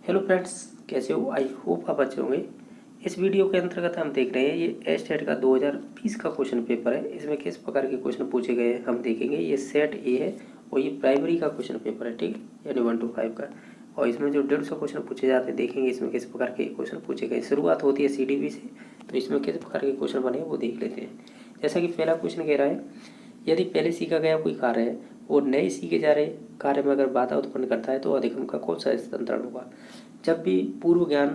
Hello friends, कैसे हो? I hope आप अच्छे होंगे। इस वीडियो के अंतर्गत हम देख रहे हैं ये एस्टेट का 2020 का क्वेश्चन पेपर है। इसमें किस प्रकार के क्वेश्चन पूछे गए हैं हम देखेंगे। ये सेट ए है और ये प्राइमरी का क्वेश्चन पेपर है, ठीक है, यानी 1 to 5 का। और इसमें जो 150 क्वेश्चन पूछे जाते हैं देखेंगे इसमें किस प्रकार के क्वेश्चन पूछे गए। शुरुआत होती है CDB से, तो इसमें किस प्रकार के क्वेश्चन बने वो देख लेते हैं। जैसा कि पहला क्वेश्चन कह रहा है, यदि पहले सीखा गया कोई कार्य है और नए सीखे जा रहे कार्य में अगर बाधा उत्पन्न करता है तो अधिगम का कौन सा हस्तांतरण होगा। जब भी पूर्व ज्ञान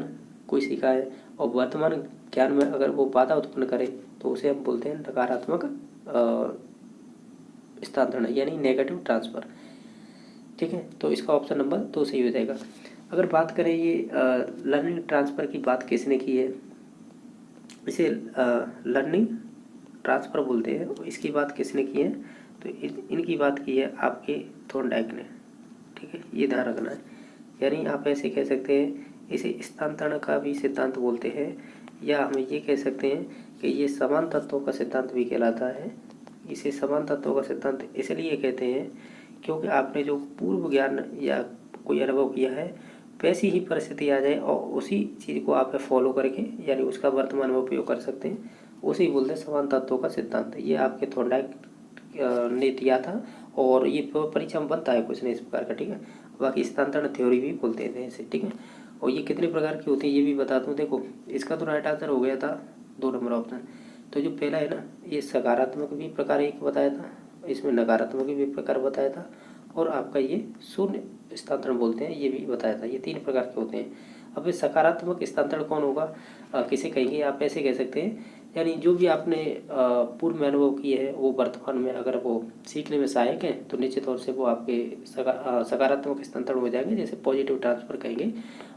कोई सीखा है और वर्तमान ज्ञान में अगर वो बाधा उत्पन्न करे तो उसे हम बोलते हैं नकारात्मक स्थानांतरण, यानी नेगेटिव ट्रांसफर, ठीक है। तो इसका ऑप्शन नंबर 2 सही हो जाएगा। अगर बात करें ये लर्निंग ट्रांसफ़र की बात किसने की है, इसे लर्निंग ट्रांसफ़र बोलते हैं। इसकी बात किसने की है, तो इनकी बात की है आपके थॉर्नडाइक ने, ठीक है, ये ध्यान रखना है। यानी आप ऐसे कह सकते हैं इसे स्थानांतरण का भी सिद्धांत बोलते हैं, या हम ये कह सकते हैं कि ये समान तत्वों का सिद्धांत भी कहलाता है। इसे समान तत्वों का सिद्धांत इसलिए कहते हैं क्योंकि आपने जो पूर्व ज्ञान या कोई अनुभव किया है वैसी ही परिस्थिति आ जाए और उसी चीज़ को आप फॉलो करके यानी उसका वर्तमान में उपयोग कर सकते हैं, उसे ही बोलते हैं समान तत्वों का सिद्धांत। ये आपके थॉर्नडाइक ने दिया था और ये परीक्षा में बनता है कुछ नहीं इस प्रकार का, ठीक है। बाकी स्थानांतरण थ्योरी भी बोलते हैं इसे, ठीक है। और ये कितने प्रकार की होती है ये भी बता दूँ। देखो, इसका तो राइट आंसर हो गया था 2 नंबर ऑप्शन। तो जो पहला है ना, ये सकारात्मक भी प्रकार एक बताया था, इसमें नकारात्मक भी प्रकार बताया था, और आपका ये शून्य स्थानांतरण बोलते हैं ये भी बताया था। ये 3 प्रकार के होते हैं। अब ये सकारात्मक स्थानांतरण कौन होगा, किसे कहेंगे, आप ऐसे कह सकते हैं यानी जो भी आपने पूर्व में अनुभव किए हैं वो वर्तमान में अगर वो सीखने में सहायक है तो निश्चित तौर से वो आपके सकारात्मक स्थानांतरण हो जाएंगे, जैसे पॉजिटिव ट्रांसफर कहेंगे।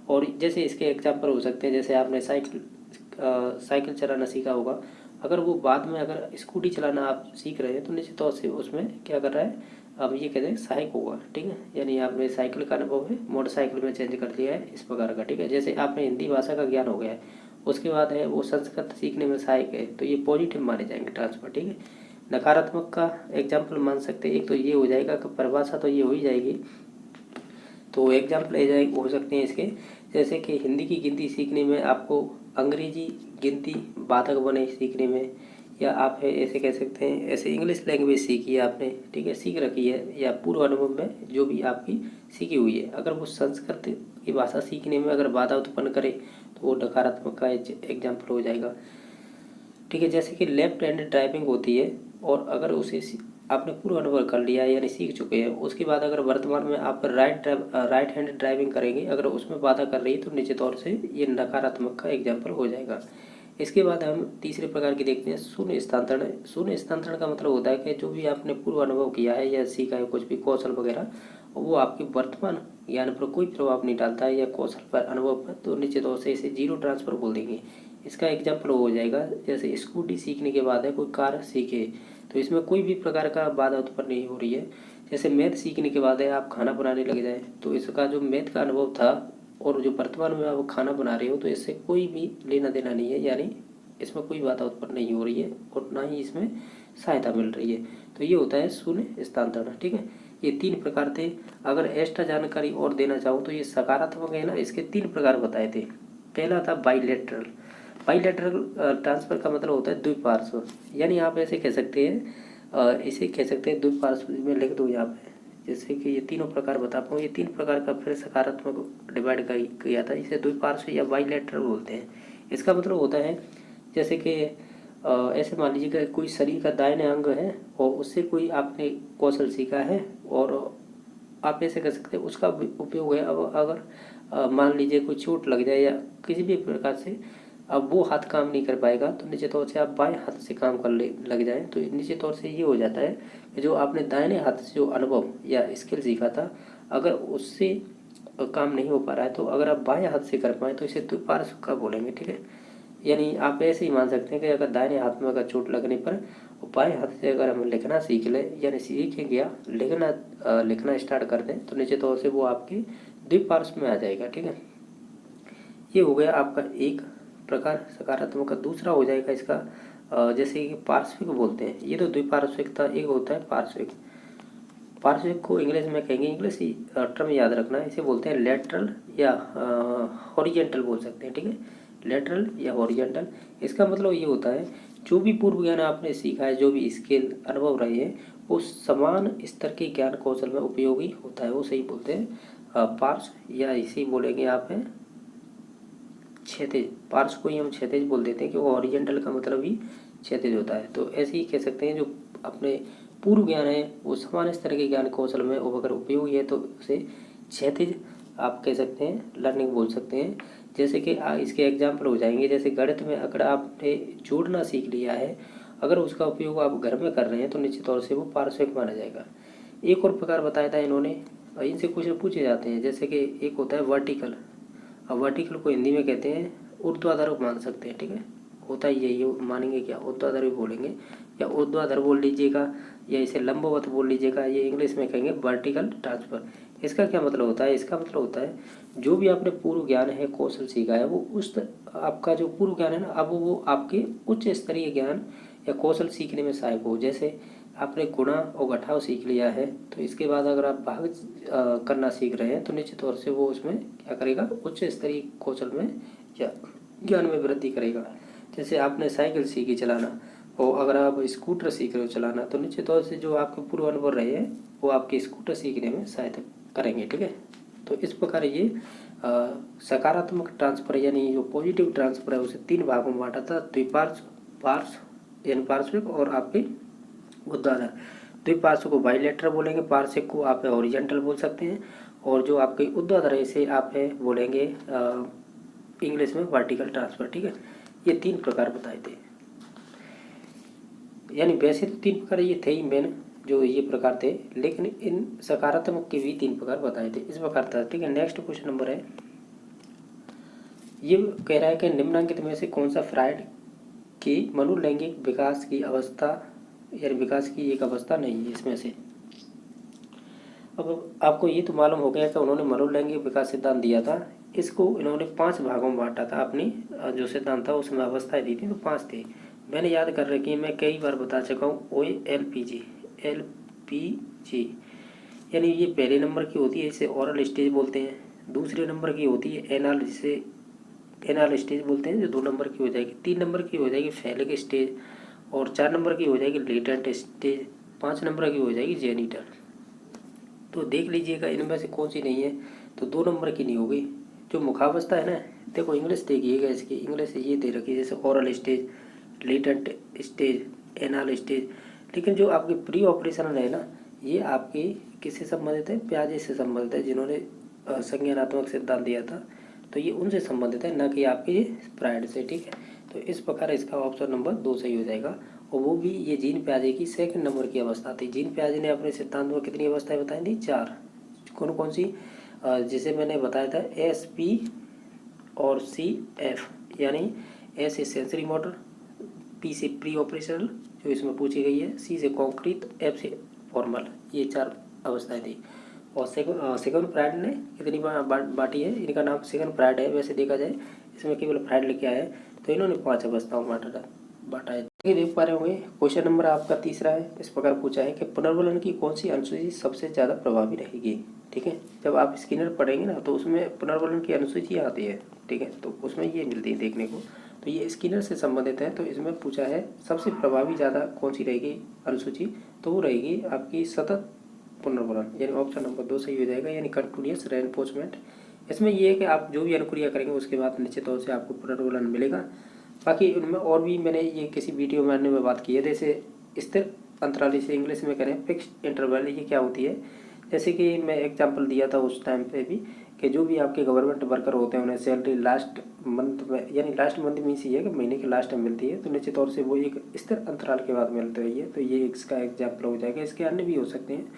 और जैसे इसके एग्जाम्पल हो सकते हैं, जैसे आपने साइकिल चलाना सीखा होगा, अगर वो बाद में अगर स्कूटी चलाना आप सीख रहे हैं तो निश्चित तौर से उसमें क्या कर रहा है, अब ये कहते हैं सहायक होगा, ठीक है। यानी आपने साइकिल का अनुभव है मोटरसाइकिल में चेंज कर दिया है इस प्रकार का, ठीक है। जैसे आपने हिंदी भाषा का ज्ञान हो गया है, उसके बाद है वो संस्कृत सीखने में सहायक है, तो ये पॉजिटिव माने जाएंगे ट्रांसफर, ठीक है। नकारात्मक का एग्जाम्पल मान सकते हैं, एक तो ये हो जाएगा कि परिभाषा तो ये हो ही जाएगी, तो एग्जाम्पल हो सकते हैं इसके, जैसे कि हिंदी की गिनती सीखने में आपको अंग्रेजी गिनती बाधक बने सीखने में, या आप है ऐसे कह सकते हैं ऐसे इंग्लिश लैंग्वेज सीखी है आपने, ठीक है, सीख रखी है, या पूर्व अनुभव में जो भी आपकी सीखी हुई है अगर वो संस्कृत की भाषा सीखने में अगर बाधा उत्पन्न करे तो वो नकारात्मक का एग्जाम्पल हो जाएगा, ठीक है। जैसे कि लेफ्ट हैंड ड्राइविंग होती है और अगर उसे आपने पूर्व अनुभव कर लिया है यानी सीख चुके हैं, उसके बाद अगर वर्तमान में आप राइट हैंड ड्राइविंग करेंगे अगर उसमें बाधा कर रही है तो निश्चित तौर से ये नकारात्मक का एग्जाम्पल हो जाएगा। इसके बाद हम तीसरे प्रकार की देखते हैं शून्य स्थानांतरण। शून्य स्थानांतरण का मतलब होता है कि जो भी आपने पूर्व अनुभव किया है या सीखा है कुछ भी कौशल वगैरह, वो आपके वर्तमान ज्ञान पर कोई प्रभाव नहीं डालता है या कौशल पर अनुभव पर, तो निश्चित तौर से इसे जीरो ट्रांसफर बोल देंगे। इसका एग्जाम्पल हो जाएगा जैसे स्कूटी सीखने के बाद है कोई कार सीखे तो इसमें कोई भी प्रकार का बाधा उत्पन्न नहीं हो रही है। जैसे मैथ सीखने के बाद है आप खाना बनाने लग जाए तो इसका जो मैथ का अनुभव था और जो वर्तमान में आप खाना बना रहे हो तो इससे कोई भी लेना देना नहीं है, यानी इसमें कोई बाधा उत्पन्न नहीं हो रही है और ना ही इसमें सहायता मिल रही है। तो ये होता है शून्य स्थानांतरण, ठीक है। ये 3 प्रकार थे। अगर एक्स्ट्रा जानकारी और देना चाहूँ तो ये सकारात्मक है ना, इसके 3 प्रकार बताए थे। पहला था बाईलेटरल। बाईलेटरल ट्रांसफर का मतलब होता है द्विपार्श्व, यानी आप ऐसे कह सकते हैं इसे कह सकते हैं द्विपार्श्व में लिख दो यहाँ पे, जैसे कि ये तीनों प्रकार बता पाऊँ। ये 3 प्रकार का फिर सकारात्मक डिवाइड किया था, इसे द्विपार्श्व या बाईलेटरल बोलते हैं। इसका मतलब होता है जैसे कि ऐसे मान लीजिए कि कोई शरीर का दाहिने अंग है और उससे कोई आपने कौशल सीखा है और आप ऐसे कर सकते हैं उसका उपयोग है। अब अगर मान लीजिए कोई चोट लग जाए या किसी भी प्रकार से अब वो हाथ काम नहीं कर पाएगा तो निश्चित तौर से आप बाएं हाथ से काम कर लग जाए तो निश्चित तौर से ये हो जाता है कि जो आपने दाहिने हाथ से जो अनुभव या स्किल सीखा था अगर उससे काम नहीं हो पा रहा है तो अगर आप बाएं हाथ से कर पाएँ तो इसे द्विपार्श्व का बोलेंगे, ठीक है। यानी आप ऐसे ही मान सकते हैं कि अगर दाहिने हाथ में अगर चोट लगने पर बाएं हाथ से अगर हम लिखना सीख लें यानी सीखेंगे या लिखना स्टार्ट कर दें तो निश्चित तौर से वो आपके द्विपार्श्व में आ जाएगा, ठीक है। ये हो गया आपका एक प्रकार सकारात्मक का। दूसरा हो जाएगा इसका जैसे कि पार्श्विक बोलते हैं, ये तो द्विपार्श्विक था, एक होता है पार्श्विक। पार्श्विक को इंग्लिश में कहेंगे, इंग्लिश टर्म याद रखना, इसे बोलते हैं लेटरल या हॉरिजेंटल बोल सकते हैं, ठीक है, लेटरल या हॉरिजेंटल। इसका मतलब ये होता है जो भी पूर्व ज्ञान आपने सीखा है, जो भी स्किल अनुभव रहे हैं, वो समान स्तर के ज्ञान कौशल में उपयोगी होता है, वो सही बोलते हैं पार्श्व, या इसे बोलेंगे आप हैं क्षैतिज। पार्श्व को ही हम क्षैतिज बोल देते हैं कि वो हॉरिजेंटल का मतलब ही क्षैतिज होता है। तो ऐसे ही कह सकते हैं जो अपने पूर्व ज्ञान है वो समान स्तर के ज्ञान कौशल में अगर उपयोगी है तो उसे क्षैतिज आप कह सकते हैं, लर्निंग बोल सकते हैं। जैसे कि इसके एग्जाम्पल हो जाएंगे, जैसे गणित में अगर आपने जोड़ना सीख लिया है, अगर उसका उपयोग आप घर में कर रहे हैं तो निश्चित तौर से वो पार्श्विक माना जाएगा। एक और प्रकार बताया था इन्होंने, इनसे कुछ पूछे जाते हैं, जैसे कि एक होता है वर्टिकल। अब वर्टिकल को हिंदी में कहते हैं ऊर्ध्वाधर मान सकते हैं, ठीक है, होता ही यही मानेंगे क्या, ऊर्ध्वाधर भी बोलेंगे या ऊर्ध्वाधर बोल लीजिएगा या इसे लंबवत बोल लीजिएगा, ये इंग्लिश में कहेंगे वर्टिकल ट्रांसफर। इसका क्या मतलब होता है, इसका मतलब होता है जो भी आपने पूर्व ज्ञान है कौशल सीखा है, वो उस आपका जो पूर्व ज्ञान है ना, अब वो आपके उच्च स्तरीय ज्ञान या कौशल सीखने में सहायक हो। जैसे आपने गुणा और घटाव सीख लिया है, तो इसके बाद अगर आप भाग करना सीख रहे हैं तो निश्चित तौर से वो उसमें क्या करेगा, उच्च स्तरीय कौशल में या ज्ञान में वृद्धि करेगा। जैसे आपने साइकिल सीखी चलाना और अगर आप स्कूटर सीख रहे हो चलाना, तो निश्चित तौर से जो आपके पूर्व अनुभव रहे हैं वो आपके स्कूटर सीखने में सहायता करेंगे, ठीक है। तो इस प्रकार ये सकारात्मक ट्रांसफर यानी जो पॉजिटिव ट्रांसफर है उसे 3 भागों में बांटा था, द्विपार्श्व, पार्श्व यानी पार्श्विक और आपके ऊर्ध्वाधर। द्विपार्श्व को बाइलेटरल बोलेंगे, पार्श्विक को आप हॉरिजेंटल बोल सकते हैं, और जो आपके ऊर्ध्वाधर है इसे आप बोलेंगे इंग्लिश में वर्टिकल ट्रांसफर, ठीक है। ये 3 प्रकार बताए थे, यानी वैसे तो 3 प्रकार ये थे ही मेन जो ये प्रकार थे, लेकिन इन सकारात्मक के भी 3 प्रकार बताए थे, इस प्रकार था, ठीक है। नेक्स्ट क्वेश्चन नंबर है, ये कह रहा है कि निम्नलिखित में से कौन सा फ्रायड की मनोलैंगिक विकास की अवस्था यानी विकास की एक अवस्था नहीं है इसमें से। अब आपको ये तो मालूम हो गया कि उन्होंने मनोलैंगिक विकास सिद्धांत दिया था, इसको इन्होंने 5 भागों में बांटा था, अपनी जो सिद्धांत था उसमें अवस्थाएं दी थी तो 5 थे। मैंने याद कर रखी, मैं कई बार बता चुका हूँ, OLPG LPG, यानी ये पहले नंबर की होती है, इसे ओरल स्टेज बोलते हैं। दूसरे नंबर की होती है एनाल, जिसे एनाल स्टेज बोलते हैं, जो 2 नंबर की हो जाएगी। 3 नंबर की हो जाएगी फैलिक स्टेज, और 4 नंबर की हो जाएगी लेटेंट स्टेज, 5 नंबर की हो जाएगी जेनिटल। तो देख लीजिएगा इनमें से कौन सी नहीं है, तो 2 नंबर की नहीं होगी। जो मुखावस्था है ना, देखो इंग्लिश देखिएगा इसकी, इंग्लिश ये दे रखी है जैसे oral stage, latent stage, anal stage. लेकिन जो आपकी प्री ऑपरेशनल है ना, ये आपकी किससे संबंधित है, प्याजे से संबंधित है, जिन्होंने संज्ञानात्मक सिद्धांत दिया था, तो ये उनसे संबंधित है, न कि आपके फ्रायड से, ठीक है। तो इस प्रकार इसका ऑप्शन नंबर 2 सही हो जाएगा। और वो भी ये जीन प्याजे की 2nd नंबर की अवस्था थी। जीन प्याजे ने अपने सिद्धांत में कितनी अवस्थाएं बताई थी, 4। कौन कौन सी, जिसे मैंने बताया था SP और CF, यानी S से सेंसरी मोटर, P से प्री ऑपरेशनल जो इसमें पूछी गई है, C से कॉन्क्रीट, F से फॉर्मल, ये 4 अवस्थाएं थी। और सेकंड फ्रायड ने कितनी बांटी है, इनका नाम सेकंड फ्रायड है, वैसे देखा जाए इसमें केवल फ्रायड लिखे आया है, तो इन्होंने 5 अवस्थाओं में बांटा है। देख पा रहे होंगे क्वेश्चन नंबर आपका 3रा है, इस प्रकार पूछा है कि पुनर्वलन की कौन सी अनुसूची सबसे ज़्यादा प्रभावी रहेगी, ठीक है। जब आप स्किनर पढ़ेंगे ना तो उसमें पुनर्वलन की अनुसूची आती है, ठीक है, तो उसमें ये मिलती है देखने को, तो ये स्किनर से संबंधित है। तो इसमें पूछा है सबसे प्रभावी ज़्यादा कौन सी रहेगी अनुसूची, तो वो रहेगी आपकी सतत पुनर्वलन, यानी ऑप्शन नंबर 2 सही हो जाएगा, यानी कंटिन्यूअस रेनफोर्समेंट। इसमें ये है कि आप जो भी अनुक्रिया करेंगे उसके बाद निश्चित तौर से आपको पुनर्वलन मिलेगा। बाकी उनमें और भी मैंने ये किसी वीडियो में बात की है, जैसे स्थिर अंतराल, इसे इंग्लिश में करें फिक्स्ड इंटरवल, ये क्या होती है। जैसे कि मैं एग्जांपल दिया था उस टाइम पे भी कि जो भी आपके गवर्नमेंट वर्कर होते हैं उन्हें सैलरी लास्ट मंथ में, यानी लास्ट मंथ मीन्स ये है कि महीने के लास्ट में मिलती है, तो निश्चित तौर से वो एक स्थिर अंतराल के बाद मिलती है, तो ये इसका एग्जाम्पल हो जाएगा। इसके अन्य भी हो सकते हैं।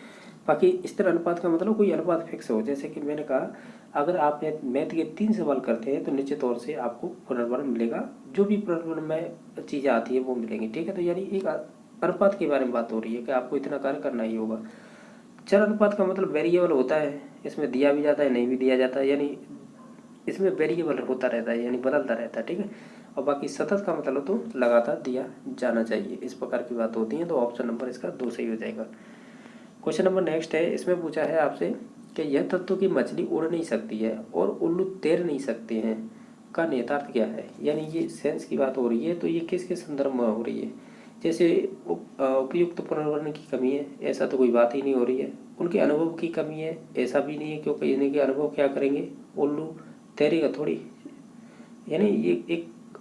बाकी स्थिर अनुपात का मतलब कोई अनुपात फिक्स हो, जैसे कि मैंने कहा अगर आप मैथ के 3 सवाल करते हैं तो निश्चित तौर से आपको पुनर्वलन मिलेगा, जो भी पुनर्वलन में चीज़ें आती है वो मिलेंगी, ठीक है। तो यानी एक अनुपात के बारे में बात हो रही है कि आपको इतना कार्य करना ही होगा। चर अनुपात का मतलब वेरिएबल होता है, इसमें दिया भी जाता है नहीं भी दिया जाता है, यानी इसमें वेरिएबल होता रहता है, यानी बदलता रहता है, ठीक है। और बाकी सतत का मतलब तो लगातार दिया जाना चाहिए, इस प्रकार की बात होती है। तो ऑप्शन नंबर इसका 2 सही हो जाएगा। क्वेश्चन नंबर नेक्स्ट है, इसमें पूछा है आपसे कि यह तत्व की मछली उड़ नहीं सकती है और उल्लू तैर नहीं सकते हैं का निहितार्थ क्या है। यानी ये सेंस की बात हो रही है, तो ये किसके संदर्भ में हो रही है। जैसे उपयुक्त पुनर्वर्ण की कमी है, ऐसा तो कोई बात ही नहीं हो रही है। उनके अनुभव की कमी है, ऐसा भी नहीं है, क्योंकि इनके अनुभव क्या करेंगे, उल्लू तैरेगा थोड़ी। यानी ये एक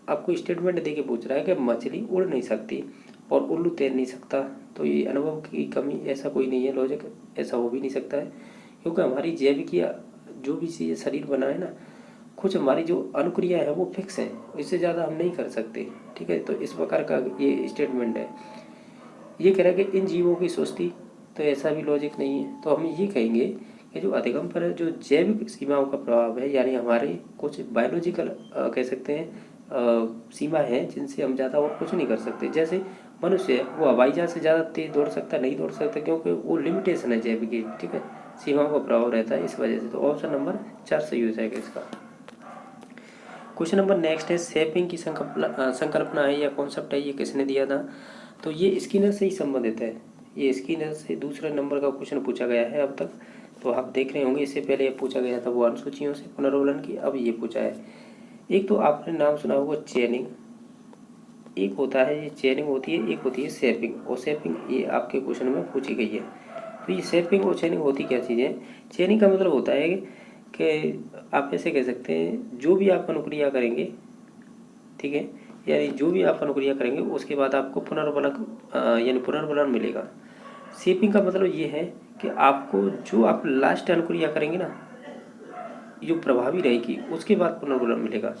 आपको स्टेटमेंट दे के पूछ रहा है कि मछली उड़ नहीं सकती और उल्लू तैर नहीं सकता, तो ये अनुभव की कमी ऐसा कोई नहीं है, लॉजिक ऐसा हो भी नहीं सकता है। क्योंकि हमारी जैविकी जो भी चीज़ शरीर बना है ना, कुछ हमारी जो अनुक्रिया है वो फिक्स है, इससे ज़्यादा हम नहीं कर सकते। ठीक है, तो इस प्रकार का ये स्टेटमेंट है। ये कह रहा है कि इन जीवों की सुस्ती, तो ऐसा भी लॉजिक नहीं है। तो हम ये कहेंगे कि जो अधिगम पर जो जैविक सीमाओं का प्रभाव है, यानी हमारे कुछ बायोलॉजिकल कह सकते हैं सीमा है जिनसे हम ज़्यादा और कुछ नहीं कर सकते। जैसे मनुष्य है, वो हवाई जहाज से ज़्यादा तेज दौड़ सकता नहीं दौड़ सकता, क्योंकि वो लिमिटेशन है जैविक की। ठीक है, सीमाओं का प्रभाव रहता है इस वजह से। तो ऑप्शन नंबर 4 सही हो जाएगा इसका। क्वेश्चन नंबर नेक्स्ट है, शेपिंग की संकल्पना है या कॉन्सेप्ट है, ये किसने दिया था। तो ये स्किनर से ही संबंधित है। ये स्किनर से दूसरे नंबर का क्वेश्चन पूछा गया है अब तक। तो आप देख रहे होंगे, इससे पहले ये पूछा गया था वो अनुसूचियों से पुनर्वलन की, अब ये पूछा है। एक तो आपने नाम सुना होगा चेनिंग, एक होता है ये चेनिंग होती है, एक होती है शेपिंग। और शेपिंग ये आपके क्वेश्चन में पूछी गई है। तो ये शेपिंग और चेनिंग होती क्या चीज़ है। चेनिंग का मतलब होता है कि आप ऐसे कह सकते हैं, जो भी आप अनुक्रिया करेंगे, ठीक है, यानी जो भी आप अनुक्रिया करेंगे उसके बाद आपको पुनर्वलक यानी पुनर्वलन मिलेगा। शेपिंग का मतलब ये है कि आपको जो आप लास्ट अनुक्रिया करेंगे ना, जो प्रभावी रहेगी, उसके बाद पुनर्वलन मिलेगा।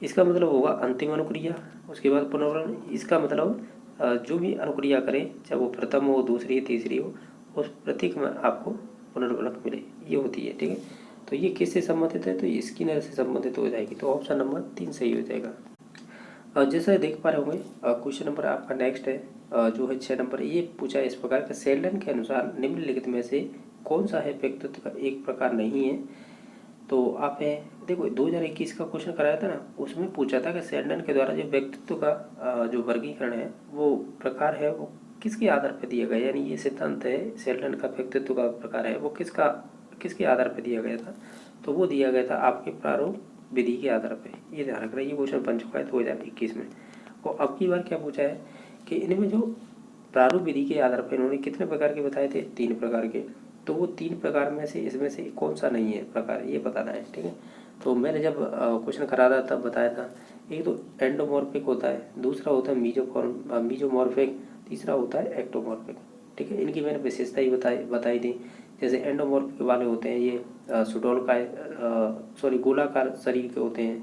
इसका मतलब होगा अंतिम अनुक्रिया, उसके बाद पुनर्वलन। इसका मतलब जो भी अनुक्रिया करें, चाहे वो प्रथम हो, दूसरी, तीसरी हो, उस प्रत्येक में आपको पुनर्वलक मिले, ये होती है। ठीक है, तो ये किससे संबंधित है, तो ये स्किनर से संबंधित हो जाएगी। तो ऑप्शन नंबर 3 सही हो जाएगा। जैसा देख पा रहे होंगे, क्वेश्चन नंबर आपका नेक्स्ट है, जो है 6 नंबर। ये पूछा है इस प्रकार का, सेल्डन के अनुसार निम्नलिखित में से कौन सा है व्यक्तित्व का एक प्रकार नहीं है। तो आप है देखो 2021 का क्वेश्चन कराया था ना, उसमें पूछा था कि सेल्डन के द्वारा जो व्यक्तित्व का जो वर्गीकरण है, वो प्रकार है, वो किसके आधार पर दिया गया। यानी ये सिद्धांत है, सेल्डन का व्यक्तित्व का प्रकार है, वो किसके आधार पर दिया गया था। तो वो दिया गया था आपके प्रारूप विधि के आधार पर। ये ध्यान रख रहे हैं, ये क्वेश्चन बन चुका है 2021 में। और अब की बार क्या पूछा है कि इनमें जो प्रारूप विधि के आधार पर इन्होंने कितने प्रकार के बताए थे, 3 प्रकार के। तो वो 3 प्रकार में से इसमें से कौन सा नहीं है प्रकार, ये बताना है। ठीक है, तो मैंने जब क्वेश्चन करा था तब बताया था। एक तो एंडोमॉर्फिक होता है, दूसरा होता है मीजोमॉर्फिक, तीसरा होता है एक्टोमॉर्फिक। ठीक है, इनकी मैंने विशेषता ही बताई थी। जैसे एंडोमॉर्फिक वाले होते हैं ये सुडोलकाय गोलाकार शरीर के होते हैं।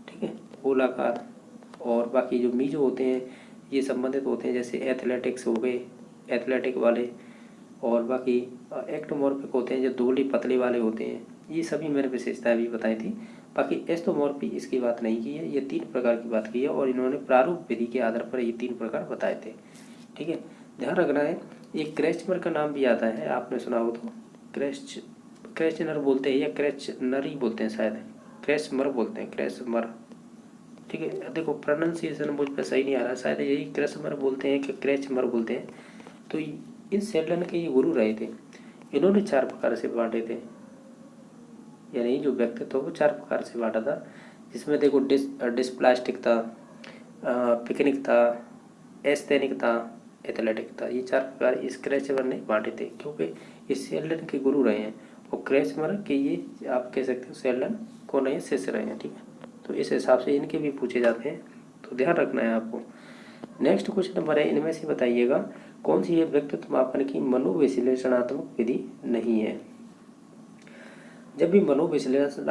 ठीक है, गोलाकार। और बाकी जो मीजो होते हैं ये संबंधित होते हैं, जैसे एथलेटिक्स हो गए, एथलेटिक वाले। और बाकी एक्टोमॉर्फिक होते हैं जो धूली पतले वाले होते हैं। ये सभी मैंने विशेषताएं भी बताई थी। बाकी एस्टोमॉर्फी इसकी बात नहीं की है, ये 3 प्रकार की बात की है, और इन्होंने प्रारूप विधि के आधार पर ये 3 प्रकार बताए थे। ठीक है, ध्यान रखना है। एक क्रेस्चमर का नाम भी आता है, आपने सुना हो तो। क्रेस्चनर बोलते हैं या क्रेस्चनर ही बोलते हैं शायद, क्रेस्चमर बोलते हैं, क्रेस्चमर। ठीक है, देखो प्रोनाउंसिएशन मुझ पर सही नहीं आ रहा, शायद यही क्रेस्चमर बोलते हैं कि क्रेस्चमर बोलते हैं। तो इन सेल्डन के ये गुरु रहे थे। इन्होंने 4 प्रकार से बांटे थे, यानी जो व्यक्तित्व वो 4 प्रकार से बांटा था। जिसमें देखो डिस्प्लास्टिक था, पिकनिक था, एस्थेनिक था, एथलेटिक था। ये 4 प्रकार इस क्रेचमर ने बांटे थे, क्योंकि ये सेल्डन के गुरु रहे हैं। और क्रेचमर के ये आप कह सकते हो सेल्डन कौन रहे हैं, शिष्य रहे हैं। ठीक है, तो इस हिसाब से इनके भी पूछे जाते हैं, तो ध्यान रखना है आपको। नेक्स्ट क्वेश्चन नंबर है, इनमें से बताइएगा कौन सी ये व्यक्तित्व मापन की मनोविश्लेषणात्मक विधि नहीं है। जब भी मनोविश्लेषण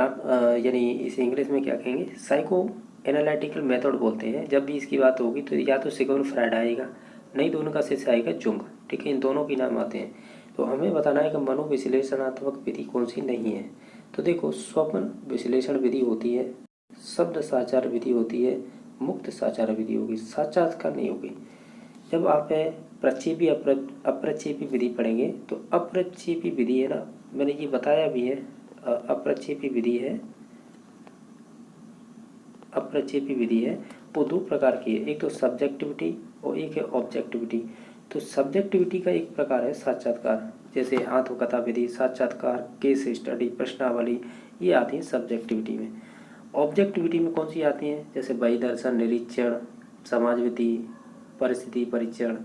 यानी इसे इंग्लिश में क्या कहेंगे, साइको एनालिटिकल मेथड बोलते हैं। जब भी इसकी बात होगी तो या तो सिगमंड फ्राइड आएगा, नहीं तो उनका शिष्य आएगा जुंग। ठीक है, इन दोनों के नाम आते हैं। तो हमें बताना है कि मनोविश्लेषणात्मक विधि कौन सी नहीं है। तो देखो, स्वप्न विश्लेषण विधि होती है, शब्द साचार विधि होती है, मुक्त साचार विधि होगी, साक्षात्कार नहीं होगी। जब आप प्रक्षेपी अप्रक्षेपी विधि पढ़ेंगे, तो अप्रक्षेपी विधि है ना, मैंने ये बताया भी है, अप्रक्षेपी विधि है, अप्रक्षेपी विधि है, वो 2 प्रकार की है। एक तो सब्जेक्टिविटी और एक है ऑब्जेक्टिविटी। तो सब्जेक्टिविटी का एक प्रकार है साक्षात्कार, जैसे आत्मकथा विधि, साक्षात्कार, केस स्टडी, प्रश्नावली, ये आती है सब्जेक्टिविटी में। ऑब्जेक्टिविटी में कौन सी आती हैं, जैसे वही दर्शन, निरीक्षण, समाजविधि, परिस्थिति परीक्षण,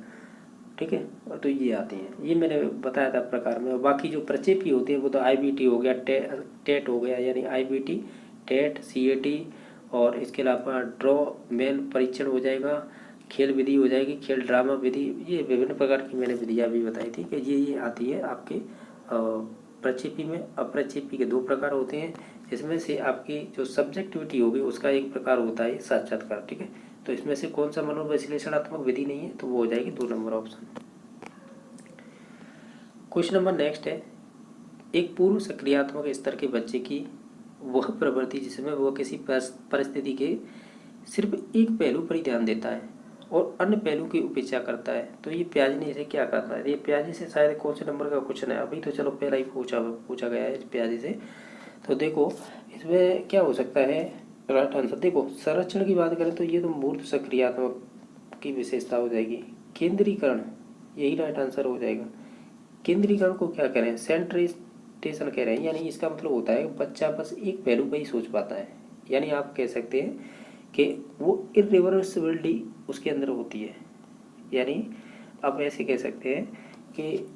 ठीक है, तो ये आती हैं। ये मैंने बताया था प्रकार में। और बाकी जो प्रक्षेपी होती है वो तो IBT हो गया, टेट हो गया, यानी IBT, टेट, CAT, और इसके अलावा ड्रॉ मेल परीक्षण हो जाएगा, खेल विधि हो जाएगी, खेल ड्रामा विधि, ये विभिन्न प्रकार की मैंने विधियाँ भी बताई थी कि ये आती है आपके प्रक्षेपी में। अप्रक्षेपी के 2 प्रकार होते हैं, जिसमें से आपकी जो सब्जेक्टिविटी होगी उसका एक प्रकार होता है साक्षात्कार, ठीक है। तो इसमें से कौन सा मनोविश्लेषणात्मक विधि नहीं है, तो वो हो जाएगी 2 number option. Question number next है, एक पूर्व सक्रियात्मक स्तर के बच्चे की वह प्रवृत्ति जिसमें वह किसी परिस्थिति के सिर्फ एक पहलू पर ही ध्यान देता है और अन्य पहलू की उपेक्षा करता है, तो ये प्याजी ने इसे क्या करता है। ये प्याजी से शायद कौन से नंबर का क्वेश्चन है, अभी तो चलो पहला ही पूछा गया है प्याजी से। तो देखो इसमें क्या हो सकता है राइट आंसर। देखो संरक्षण की बात करें तो ये तो मूर्त सक्रियात्मक की विशेषता हो जाएगी। केंद्रीकरण, यही राइट आंसर हो जाएगा। केंद्रीकरण को क्या कह रहे हैं, सेंट्रेशन कह रहे हैं, यानी इसका मतलब होता है बच्चा बस एक पहलू पर ही सोच पाता है, यानी आप कह सकते हैं कि वो इरिवर्सिबिलिटी उसके अंदर होती है, यानी आप ऐसे कह सकते हैं कि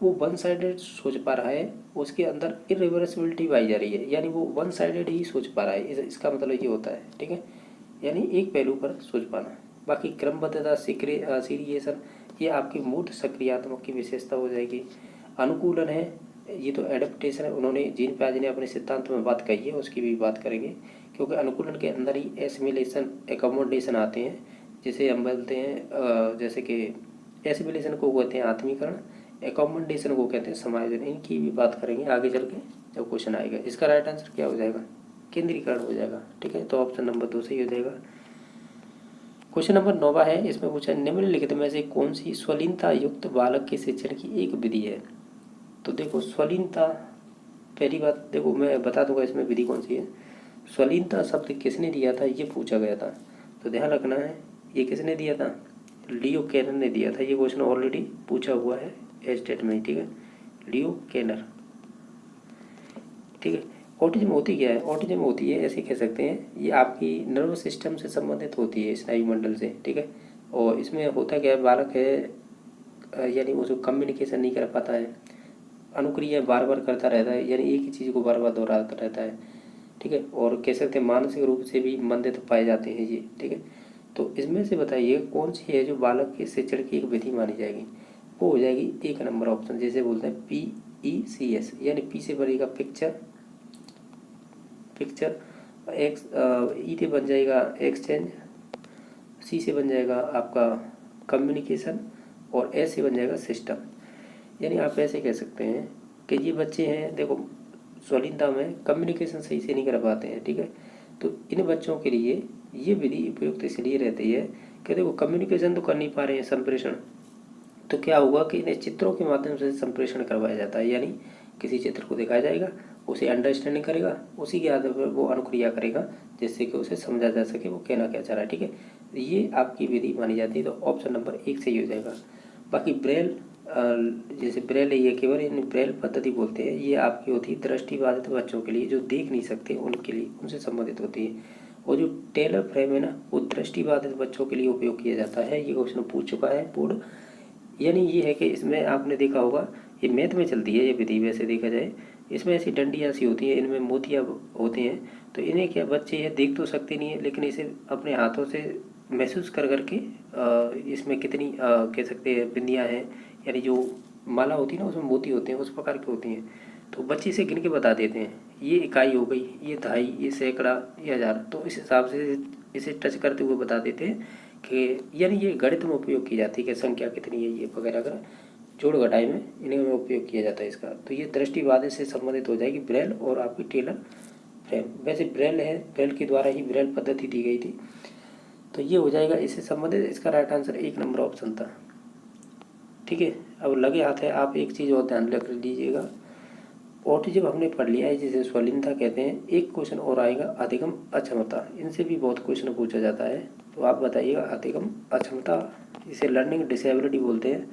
वो वन साइडेड सोच पा रहा है, उसके अंदर इरिवर्सिबिलिटी पाई जा रही है, यानी वो वन साइडेड ही सोच पा रहा है, इसका मतलब ये होता है, ठीक है, यानी एक पहलू पर सोच पाना। बाकी क्रमबद्धता, सीरिएशन, ये आपकी मूर्त सक्रियात्मक की विशेषता हो जाएगी। अनुकूलन है, ये तो एडेप्टेशन है, उन्होंने जीन प्याजे ने अपने सिद्धांत में बात कही है, उसकी भी बात करेंगे, क्योंकि अनुकूलन के अंदर ही एसिमिलेशन, एकोमोडेशन आते हैं, जिसे हम बोलते हैं जैसे कि एसिमिलेशन को कहते हैं आत्मीकरण, एकोमोडेशन को कहते हैं समायोजन। इनकी भी बात करेंगे आगे चल के जब क्वेश्चन आएगा। इसका राइट आंसर क्या हो जाएगा, केंद्रीकरण हो जाएगा, ठीक है, तो ऑप्शन नंबर 2 सही हो जाएगा। क्वेश्चन नंबर 9 है, इसमें पूछा निम्नलिखित में से कौन सी स्वलीनता युक्त बालक के शिक्षण की एक विधि है। तो देखो स्वलीनता, पहली बात देखो मैं बता दूंगा इसमें विधि कौन सी है। स्वलीनता शब्द किसने दिया था, ये पूछा गया था, तो ध्यान रखना है ये किसने दिया था, लियो केनर ने दिया था। ये क्वेश्चन ऑलरेडी पूछा हुआ है एस्टेट में, ठीक है, लियो केनर, ठीक है। ऑटिज्म होती क्या है, ऑटिज्म होती है ऐसे कह सकते हैं, ये आपकी नर्वस सिस्टम से संबंधित होती है, स्नायु मंडल से, ठीक है। और इसमें होता क्या है, बालक है यानी वो जो कम्युनिकेशन नहीं कर पाता है, अनुक्रिया बार बार करता रहता है, यानी एक ही चीज़ को बार बार दोहराता रहता है, ठीक है। और कह सकते हैं मानसिक रूप से भी मंदित पाए जाते हैं ये, ठीक है। तो इसमें से बताइए कौन सी है जो बालक के शिक्षण की एक विधि मानी जाएगी, वो हो जाएगी 1 नंबर ऑप्शन, जैसे बोलते हैं PECS, यानी पी से बनेगा पिक्चर, एक्स ई से बन जाएगा एक्सचेंज, सी से बन जाएगा आपका कम्युनिकेशन, और एस से बन जाएगा सिस्टम। यानी आप ऐसे कह सकते हैं कि ये बच्चे हैं, देखो स्वलीनता में कम्युनिकेशन सही से नहीं कर पाते हैं, ठीक है। तो इन बच्चों के लिए ये विधि उपयुक्त इसलिए रहती है कि देखो कम्युनिकेशन तो कर नहीं पा रहे हैं, संप्रेषण, तो क्या होगा कि इन्हें चित्रों के माध्यम से संप्रेषण करवाया जाता है, यानी किसी चित्र को दिखाया जाएगा, उसे अंडरस्टैंडिंग करेगा, उसी के आधार पर वो अनुक्रिया करेगा, जिससे कि उसे समझा जा सके वो कहना क्या चाह रहा है, ठीक है। ये आपकी विधि मानी जाती है, तो ऑप्शन नंबर 1 सही हो जाएगा। बाकी ब्रेल, जैसे ब्रेल है, ये केवल इन ब्रेल पद्धति बोलते हैं, ये आपकी होती है दृष्टिबाधित बच्चों के लिए, जो देख नहीं सकते उनके लिए, उनसे संबंधित होती है। और जो टेलर फ्रेम है ना, वो दृष्टिबाधित बच्चों के लिए उपयोग किया जाता है, ये क्वेश्चन पूछ चुका है बोर्ड। यानी ये है कि इसमें आपने देखा होगा, ये मैथ में चलती है ये विधि, वैसे देखा जाए इसमें ऐसी डंडियाँ सी होती हैं, इनमें मोतियाँ होते हैं, तो इन्हें क्या बच्चे ये देख तो सकते नहीं है, लेकिन इसे अपने हाथों से महसूस कर करके इसमें कितनी कह सकते हैं बिंदियाँ हैं, यानी जो माला होती है ना उसमें मोती होते हैं, उस प्रकार की होती हैं, तो बच्चे इसे गिन के बता देते हैं, ये इकाई हो गई, ये दहाई, ये सैकड़ा, ये हज़ार, तो इस हिसाब से इसे टच करते हुए बता देते हैं कि, यानी ये गणित में उपयोग की जाती है कि संख्या कितनी है, ये वगैरह वगैरह जोड़ घटाई में इन्हीं में उपयोग किया जाता है इसका। तो ये दृष्टिबाधित से संबंधित हो जाएगी ब्रेल और आपकी टेलर फ्रेम। वैसे ब्रेल है, ब्रेल के द्वारा ही ब्रेल पद्धति दी गई थी, तो ये हो जाएगा इससे संबंधित। इसका राइट आंसर 1 नंबर ऑप्शन था, ठीक है। अब लगे हाथ है, आप एक चीज़ और ध्यान रख लीजिएगा, ऑटिज्म हमने पढ़ लिया है जिसे स्वलीनता कहते हैं, एक क्वेश्चन और आएगा अधिगम अक्षमता, इनसे भी बहुत क्वेश्चन पूछा जाता है, तो आप बताइएगा अधिगम अक्षमता, इसे लर्निंग डिसेबिलिटी बोलते हैं,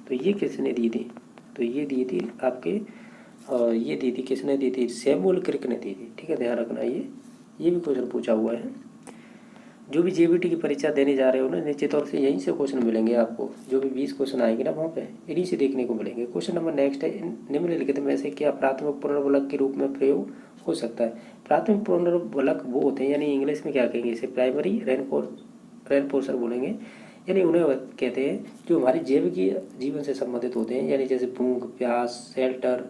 तो ये किसने दी थी? तो ये दी थी आपके ये दी थी, किसने दी थी? सैमुअल क्रिक ने दी थी। ठीक है, ध्यान रखना, ये भी क्वेश्चन पूछा हुआ है। जो भी जेबीटी की परीक्षा देने जा रहे हो ना, निश्चित तौर से यहीं से क्वेश्चन मिलेंगे आपको। जो भी 20 क्वेश्चन आएंगे ना वहाँ पे इन्हीं से देखने को मिलेंगे। क्वेश्चन नंबर नेक्स्ट है, निम्नलिखित में से क्या प्राथमिक पुनर्वलक के रूप में प्रयोग हो सकता है? प्राथमिक पुनर्वलक वो होते हैं, यानी इंग्लिश में क्या कहेंगे इसे? प्राइमरी रेनफोर्सर बोलेंगे। यानी उन्हें कहते हैं जो हमारे जैविक जीवन से संबंधित होते हैं, यानी जैसे भूख, प्यास, शेल्टर,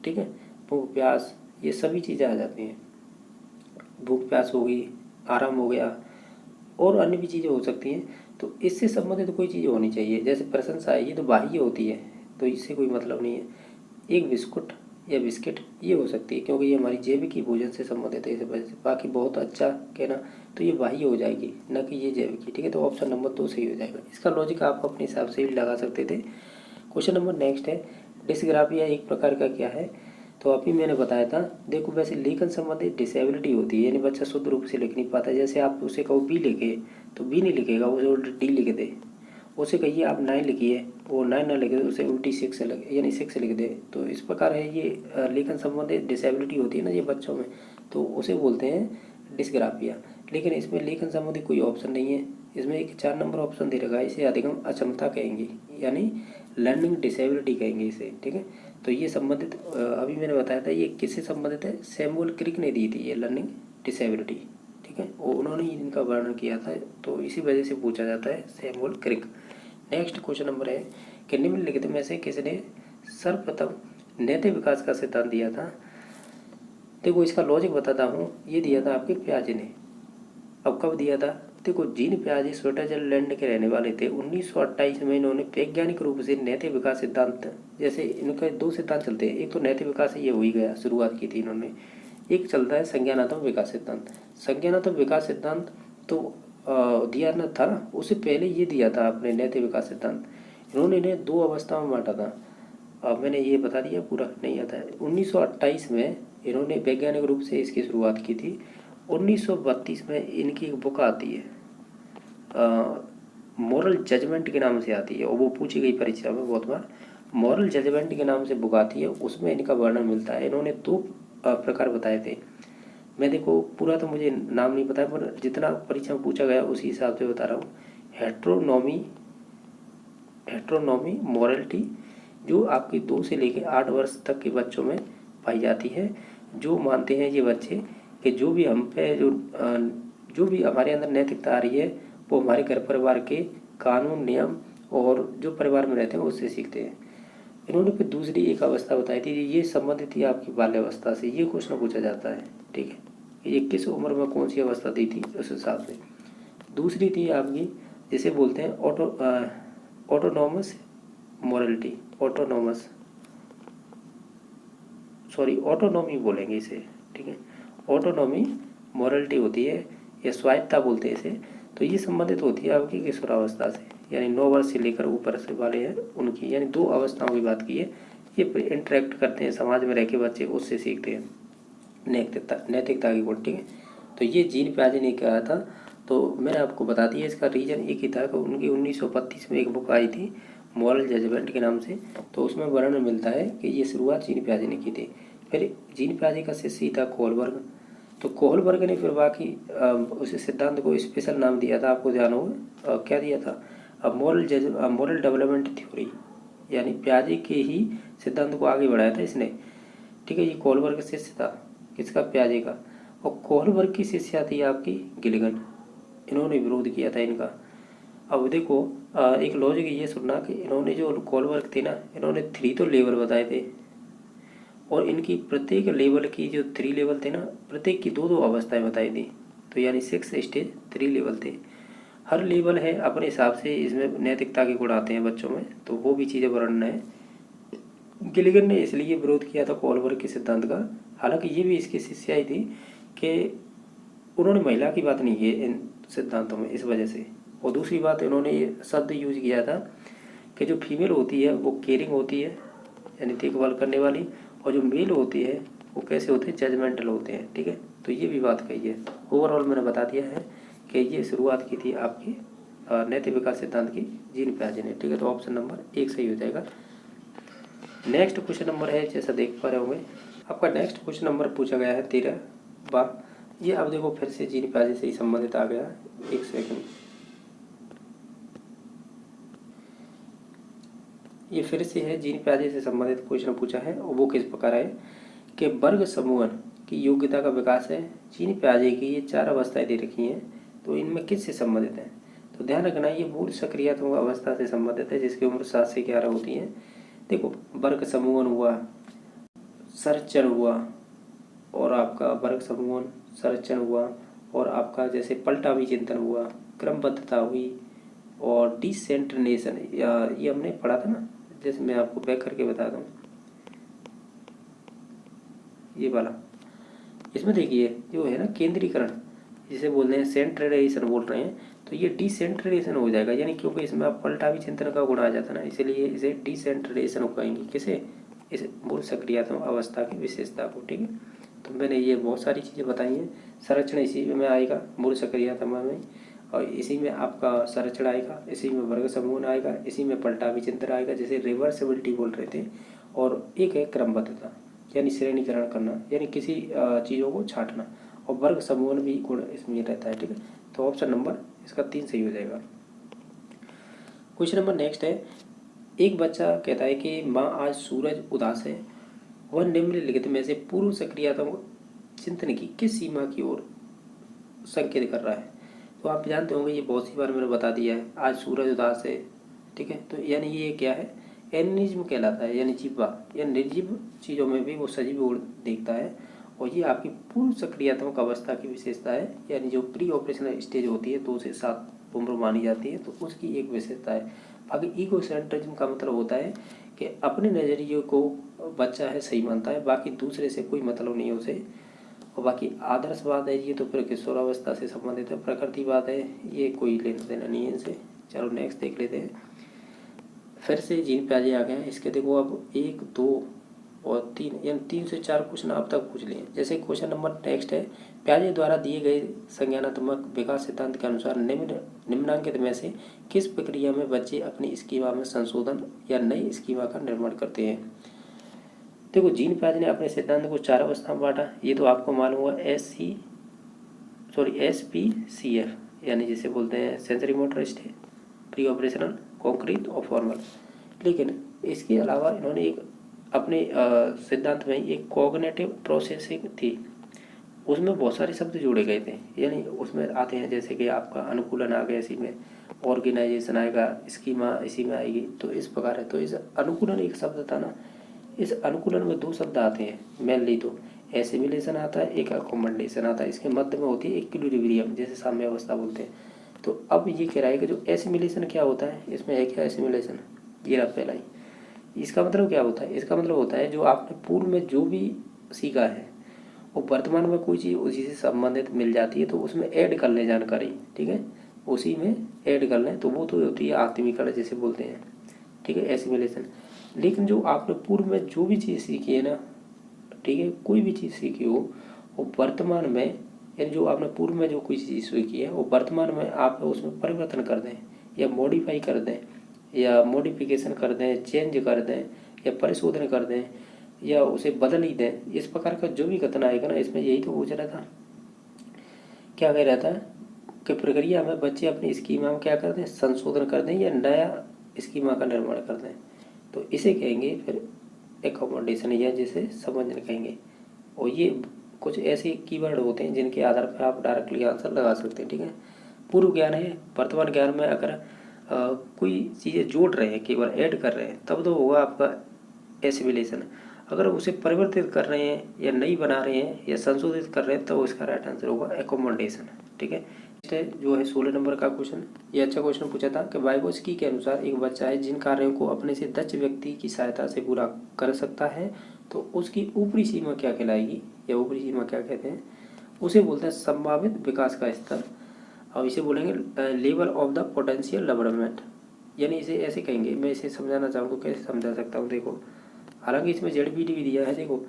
ठीक है, भूख प्यास ये सभी चीज़ें आ जाती हैं। भूख प्यास हो गई, आराम हो गया, और अन्य भी चीज़ें हो सकती हैं। तो इससे संबंधित कोई चीज़ होनी चाहिए। जैसे प्रशंसा है, ये तो बाह्य होती है, तो इससे कोई मतलब नहीं है। एक बिस्कुट या बिस्किट ये हो सकती है, क्योंकि ये हमारी जैविक की भोजन से संबंधित है इस वजह से। बाकी बहुत अच्छा कहना तो ये बाह्य हो जाएगी, न कि ये जैविक की। ठीक है, तो ऑप्शन नंबर 2 सही हो जाएगा। इसका लॉजिक आप अपने हिसाब से भी लगा सकते थे। क्वेश्चन नंबर नेक्स्ट है, डिस्ग्राफिया एक प्रकार का क्या है? तो अभी मैंने बताया था। देखो, वैसे लेखन संबंधी डिसेबिलिटी होती है, यानी बच्चा शुद्ध रूप से लिख नहीं पाता। जैसे आप उसे कहो बी लिखे तो बी नहीं लिखेगा, उसे उल्टी डी लिख दे। उसे कहिए आप 9 लिखिए, वो 9 ना लिखे तो उसे उल्टी 6 लगे, यानी 6 लिख दे। तो इस प्रकार है ये लेखन संबंधी डिसेबिलिटी होती है ना ये बच्चों में, तो उसे बोलते हैं डिस्ग्राफिया। लेकिन इसमें लेखन संबंधी कोई ऑप्शन नहीं है। इसमें एक 4 नंबर ऑप्शन दे रखा है, इसे अधिगम अक्षमता कहेंगे, यानी लर्निंग डिसेबिलिटी कहेंगे इसे। ठीक है, तो ये संबंधित अभी मैंने बताया था ये किससे संबंधित है? सैमुअल क्रिक ने दी थी ये लर्निंग डिसेबिलिटी। ठीक है, और उन्होंने ही इनका वर्णन किया था, तो इसी वजह से पूछा जाता है सैमुअल क्रिक। नेक्स्ट क्वेश्चन नंबर है कि निम्नलिखित में से किसने सर्वप्रथम नैतिक विकास का सिद्धांत दिया था? देखो, इसका लॉजिक बताता हूँ। ये दिया था आपके पियाजे ने। अब कब दिया था? देखो, जीन पियाजे स्विट्जरलैंड के रहने वाले थे। 1928 में इन्होंने वैज्ञानिक रूप से नैतिक विकास सिद्धांत, जैसे इनके 2 सिद्धांत चलते हैं। एक तो नैतिक विकास ये हो ही गया, शुरुआत की थी इन्होंने। एक चलता है संज्ञानात्मक विकास सिद्धांत। संज्ञानात्मक विकास सिद्धांत तो दिया न था ना, उससे पहले ये दिया था आपने नैतिक विकास सिद्धांत। इन्होंने इन्हें 2 अवस्था में बांटा था। मैंने ये बता दिया, पूरा नहीं आता है। 1928 में इन्होंने वैज्ञानिक रूप से इसकी शुरुआत की थी। 1932 में इनकी एक बुक आती है, मॉरल जजमेंट के नाम से आती है, और वो पूछी गई परीक्षा में बहुत बार। मॉरल जजमेंट के नाम से बुक आती है, उसमें इनका वर्णन मिलता है। इन्होंने 2 प्रकार बताए थे। मैं देखो पूरा तो मुझे नाम नहीं पता है, पर जितना परीक्षा में पूछा गया उसी हिसाब से बता रहा हूँ। हेट्रोनॉमी मोरलिटी, जो आपकी 2 से लेकर 8 वर्ष तक के बच्चों में पाई जाती है। जो मानते हैं ये बच्चे कि जो भी हम पे जो भी हमारे अंदर नैतिकता आ रही है वो हमारे घर परिवार के कानून, नियम और जो परिवार में रहते हैं उससे सीखते हैं। इन्होंने फिर दूसरी एक अवस्था बताई थी, ये संबंधित थी आपकी बाल्यावस्था से। ये क्वेश्चन पूछा जाता है। ठीक है, ये किस उम्र में कौन सी अवस्था दी थी उस हिसाब से। दूसरी थी आपकी, जिसे बोलते हैं ऑटोनॉमस मोरलिटी, ऑटोनॉमी बोलेंगे इसे। ठीक है, ऑटोनॉमी मोरलिटी होती है, या स्वायत्ता बोलते हैं इसे। तो ये संबंधित होती है आपकी किशोरावस्था से, यानी 9 वर्ष से लेकर ऊपर से वाले हैं उनकी, यानी 2 अवस्थाओं की बात की है। ये इंटरेक्ट करते हैं समाज में रह के बच्चे, उससे सीखते हैं नैतिकता की गुण। ठीक है, तो ये जीन पियाजे ने कहा था। तो मैंने आपको बता दिया, इसका रीजन एक ही था कि उनकी 1932 में एक बुक आई थी मॉरल जजमेंट के नाम से, तो उसमें वर्णन मिलता है कि ये शुरुआत जीन पियाजे ने की थी। फिर जीन पियाजे का शिष्य था कोहलबर्ग। तो कोहलबर्ग ने फिर बाकी उस सिद्धांत को स्पेशल नाम दिया था, आपको ध्यान होगा क्या दिया था? मॉरल डेवलपमेंट थ्योरी, यानी पियाजे के ही सिद्धांत को आगे बढ़ाया था इसने। ठीक है, ये कोहलबर्ग का शिष्य था, किसका? पियाजे का। और कोहलबर्ग की शिष्या थी आपकी गिलिगन। इन्होंने विरोध किया था इनका। अब देखो, एक लॉजिक ये सुनना कि इन्होंने जो कोहलबर्ग थे ना, इन्होंने 3 तो लेवल बताए थे, और इनकी प्रत्येक लेवल की जो 3 लेवल थे ना, प्रत्येक की 2-2 अवस्थाएं बताई थी। तो यानी 6 स्टेज 3 लेवल थे। हर लेवल है अपने हिसाब से, इसमें नैतिकता के गुण आते हैं बच्चों में, तो वो भी चीज़ें वर्णन है। गिलिगन ने इसलिए विरोध किया था कोहलबर्ग के सिद्धांत का। हालांकि ये भी इसकी शिष्याई थी कि उन्होंने महिला की बात नहीं की इन सिद्धांतों में, इस वजह से। और दूसरी बात, इन्होंने ये शब्द यूज किया था कि जो फीमेल होती है वो केयरिंग होती है, यानी देखभाल करने वाली, और जो मेल होती है वो कैसे होते हैं? जजमेंटल होते हैं। ठीक है, तो ये भी बात कही है। ओवरऑल मैंने बता दिया है कि ये शुरुआत की थी आपकी नैतिक विकास सिद्धांत की जीन पियाजे ने। ठीक है, तो ऑप्शन नंबर 1 सही हो जाएगा। नेक्स्ट क्वेश्चन नंबर है, जैसा देख पा रहे होंगे आपका नेक्स्ट क्वेश्चन नंबर पूछा गया है 13वां। ये अब देखो फिर से जीन पियाजे से ही संबंधित आ गया। एक सेकंड, ये फिर से है जीन पियाजे से संबंधित क्वेश्चन पूछा है और वो किस प्रकार है कि वर्ग समूहन की योग्यता का विकास है। जीन पियाजे की ये 4 अवस्थाएं दे रखी हैं, तो इनमें किससे संबंधित है? तो ध्यान रखना ये मूल सक्रियात्मक अवस्था से संबंधित है, जिसकी उम्र 7 से 11 होती है। देखो वर्ग समूहन हुआ, संरचन हुआ, और आपका वर्ग समूहन, संरचन हुआ, और आपका जैसे पलटा विचिंतन हुआ, क्रमबद्धता हुई, और डिसेंट्रेशन, या ये हमने पढ़ा था ना, जैसे मैं आपको बैक करके बता दूं, ये वाला, इसमें देखिए जो है ना केंद्रीकरण, जिसे बोलते हैं सेंट्रलाइजेशन बोल रहे हैं, तो ये डिसेंट्रलाइजेशन हो जाएगा, यानी क्योंकि इसमें आप पलटा विचिंतन का गुण आ जाता है ना, इसलिए इसे डिसेंट्रलाइजेशन कहेंगे। किसे? इस मूल सक्रियात्मक अवस्था की विशेषता को। ठीक है, तो मैंने ये बहुत सारी चीज़ें बताई हैं। संरचना इसी में आएगा मूल सक्रियात्मक में, और इसी में आपका संरचना आएगा, इसी में वर्ग समूहन आएगा, इसी में पलटा विचिंतन आएगा, जैसे रिवर्सिबिलिटी बोल रहे थे, और एक है क्रमबद्धता, यानी श्रेणीकरण करना, यानी किसी चीज़ों को छांटना, और वर्ग समूहन भी गुण इसमें रहता है। ठीक है, तो ऑप्शन नंबर इसका 3 सही हो जाएगा। क्वेश्चन नंबर नेक्स्ट है, एक बच्चा कहता है कि माँ आज सूरज उदास है। वह निम्नलिखित में से पूर्व सक्रियात्मक चिंतन की किस सीमा की ओर संकेत कर रहा है? तो आप जानते होंगे, ये बहुत सी बार मैंने बता दिया है, आज सूरज उदास है। ठीक है, तो यानी ये क्या है? एनिज्म कहलाता है, यानी जीवा या निर्जीव चीज़ों में भी वो सजीव गुण देखता है, और ये आपकी पूर्व सक्रियात्मक अवस्था की विशेषता है, यानी जो प्री ऑपरेशनल स्टेज होती है 2 से 7 उम्र मानी जाती है, तो उसकी एक विशेषता है। बाकी ईगोसेंट्रिज्म का मतलब होता है कि अपने नज़रिए को बच्चा है सही मानता है, बाकी दूसरे से कोई मतलब नहीं है उसे। और बाकी आदर्शवाद है, ये तो फिर किशोरावस्था से संबंधित है। प्रकृतिवाद है, ये कोई लेना देना नहीं है इनसे। चलो नेक्स्ट देख लेते हैं। फिर से जीन पियाजे आ गए हैं। इसके देखो अब 1, 2 और 3, यानी 3 से 4 क्वेश्चन आप तक पूछ लिए। जैसे क्वेश्चन नंबर नेक्स्ट है, पियाजे द्वारा दिए गए संज्ञानात्मक विकास सिद्धांत के अनुसार निम्नांकित में से किस प्रक्रिया में बच्चे अपनी स्कीमा में संशोधन या नई स्कीमा का निर्माण करते हैं? देखो जीन पियाजे ने अपने सिद्धांत को 4 अवस्था में बांटा। ये तो आपको मालूम हुआ, SPCF, यानी जिसे बोलते हैं sensory motor stage, pre operational, concrete और फॉर्मल। लेकिन इसके अलावा इन्होंने एक अपने सिद्धांत में एक कॉग्निटिव प्रोसेसिंग थी, उसमें बहुत सारे शब्द जोड़े गए थे, यानी उसमें आते हैं जैसे कि आपका अनुकूलन आ गया, इसी में ऑर्गेनाइजेशन आएगा, स्कीमा इसी में आएगी, तो इस प्रकार है। तो इस अनुकूलन एक शब्द था ना, इस अनुकूलन में 2 शब्द आते हैं मेनली, तो एसिमिलेशन आता है, एक अकोमोडेशन आता है। इसके मध्य में होती है इक्विलिब्रियम, जैसे साम्य अवस्था बोलते हैं। तो अब ये कह रहा है कि जो एसिमिलेशन क्या होता है, इसमें है क्या एसिमिलेशन, ये रहा पहला ही। इसका मतलब क्या होता है? इसका मतलब होता है जो आपने पूर्व में जो भी सीखा है वो वर्तमान में कोई चीज़ उसी से संबंधित मिल जाती है, तो उसमें ऐड कर लें जानकारी। ठीक है, उसी में ऐड कर लें, तो वो तो होती है आत्मीकरण जिसे बोलते हैं। ठीक है, एसिमिलेशन। लेकिन जो आपने पूर्व में जो भी चीज़ सीखी है ना, ठीक है, कोई भी चीज़ सीखी हो, वो वर्तमान में, यानी जो आपने पूर्व में जो कोई चीज़ सीखी है वो वर्तमान में आप उसमें परिवर्तन कर दें, या मॉडिफाई कर दें, या मॉडिफिकेशन कर दें, चेंज कर दें, या परिशोधन कर दें, या उसे बदल ही दें। इस प्रकार का जो भी कथन आएगा ना, इसमें यही तो पूछ रहा था, क्या कह रहा था कि प्रक्रिया में बच्चे अपनी स्कीमा में क्या कर दें, संशोधन कर दें, या नया स्कीमा का निर्माण कर दें, तो इसे कहेंगे फिर एकोमोडेशन, या जिसे समझने कहेंगे। और ये कुछ ऐसे कीवर्ड होते हैं जिनके आधार पर आप डायरेक्टली आंसर लगा सकते हैं। ठीक है, पूर्व ज्ञान है, वर्तमान ज्ञान में अगर कोई चीज़ें जोड़ रहे हैं, केवल ऐड कर रहे हैं, तब तो होगा आपका एसिमिलेशन। अगर उसे परिवर्तित कर रहे हैं, या नई बना रहे हैं, या संशोधित कर रहे हैं, तो इसका राइट आंसर होगा एकोमोडेशन। ठीक है, जो है 16 नंबर का क्वेश्चन, ये अच्छा क्वेश्चन पूछा था कि वाइगोत्स्की के अनुसार एक बच्चा है जिन कार्यों को अपने से दक्ष व्यक्ति की सहायता से पूरा कर सकता है, तो उसकी ऊपरी सीमा क्या कहलाएगी, या ऊपरी सीमा क्या कहते हैं? उसे बोलते हैं संभावित विकास का स्तर, और इसे बोलेंगे level of the potential development. यानी इसे ऐसे कहेंगे, मैं इसे समझाना चाहूँ तो कैसे समझा सकता हूँ? देखो, हालांकि इसमें ZBD भी दिया है। देखो,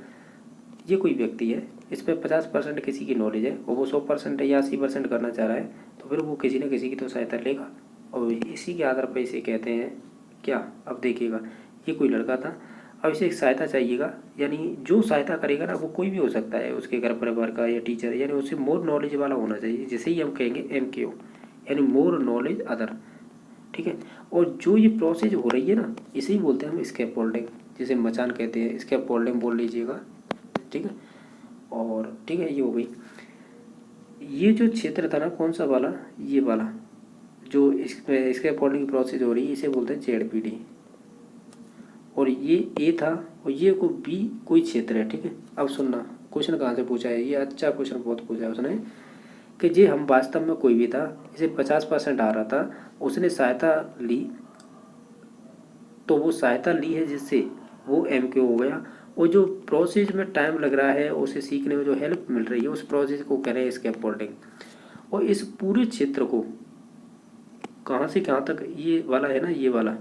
ये कोई व्यक्ति है, इस पर 50% किसी की नॉलेज है, और वो 100% या 80% करना चाह रहा है, तो फिर वो किसी न किसी की तो सहायता लेगा। और इसी के आधार पर इसे कहते हैं क्या। अब देखिएगा, ये कोई लड़का था, अब इसे एक सहायता चाहिएगा, यानी जो सहायता करेगा ना वो कोई भी हो सकता है, उसके घर परिवार का या टीचर, यानी उससे मोर नॉलेज वाला होना चाहिए, जिसे ही हम कहेंगे MKO, यानी मोर नॉलेज अदर। ठीक है, और जो ये प्रोसेस हो रही है ना, इसे ही बोलते हैं हम स्कैफोल्डिंग, जिसे मचान कहते हैं, स्कैफोल्डिंग बोल लीजिएगा। ठीक है, और ठीक है, ये हो गई। ये जो क्षेत्र था ना, कौन सा वाला, ये वाला जो स्कैफोल्डिंग की प्रोसेस हो रही है, इसे बोलते हैं ZPD। और ये A था, और ये को B कोई क्षेत्र है। ठीक है, अब सुनना क्वेश्चन कहाँ से पूछा है, ये अच्छा क्वेश्चन बहुत पूछा है उसने, कि जे हम वास्तव में कोई भी था, इसे 50% आ रहा था, उसने सहायता ली, तो वो सहायता ली है जिससे वो MKO हो गया, और जो प्रोसेस में टाइम लग रहा है, उसे सीखने में जो हेल्प मिल रही है, उस प्रोसेस को कह रहे हैं स्कैफोल्डिंग। और इस पूरे क्षेत्र को कहाँ से कहाँ तक, ये वाला है ना, ये वाला,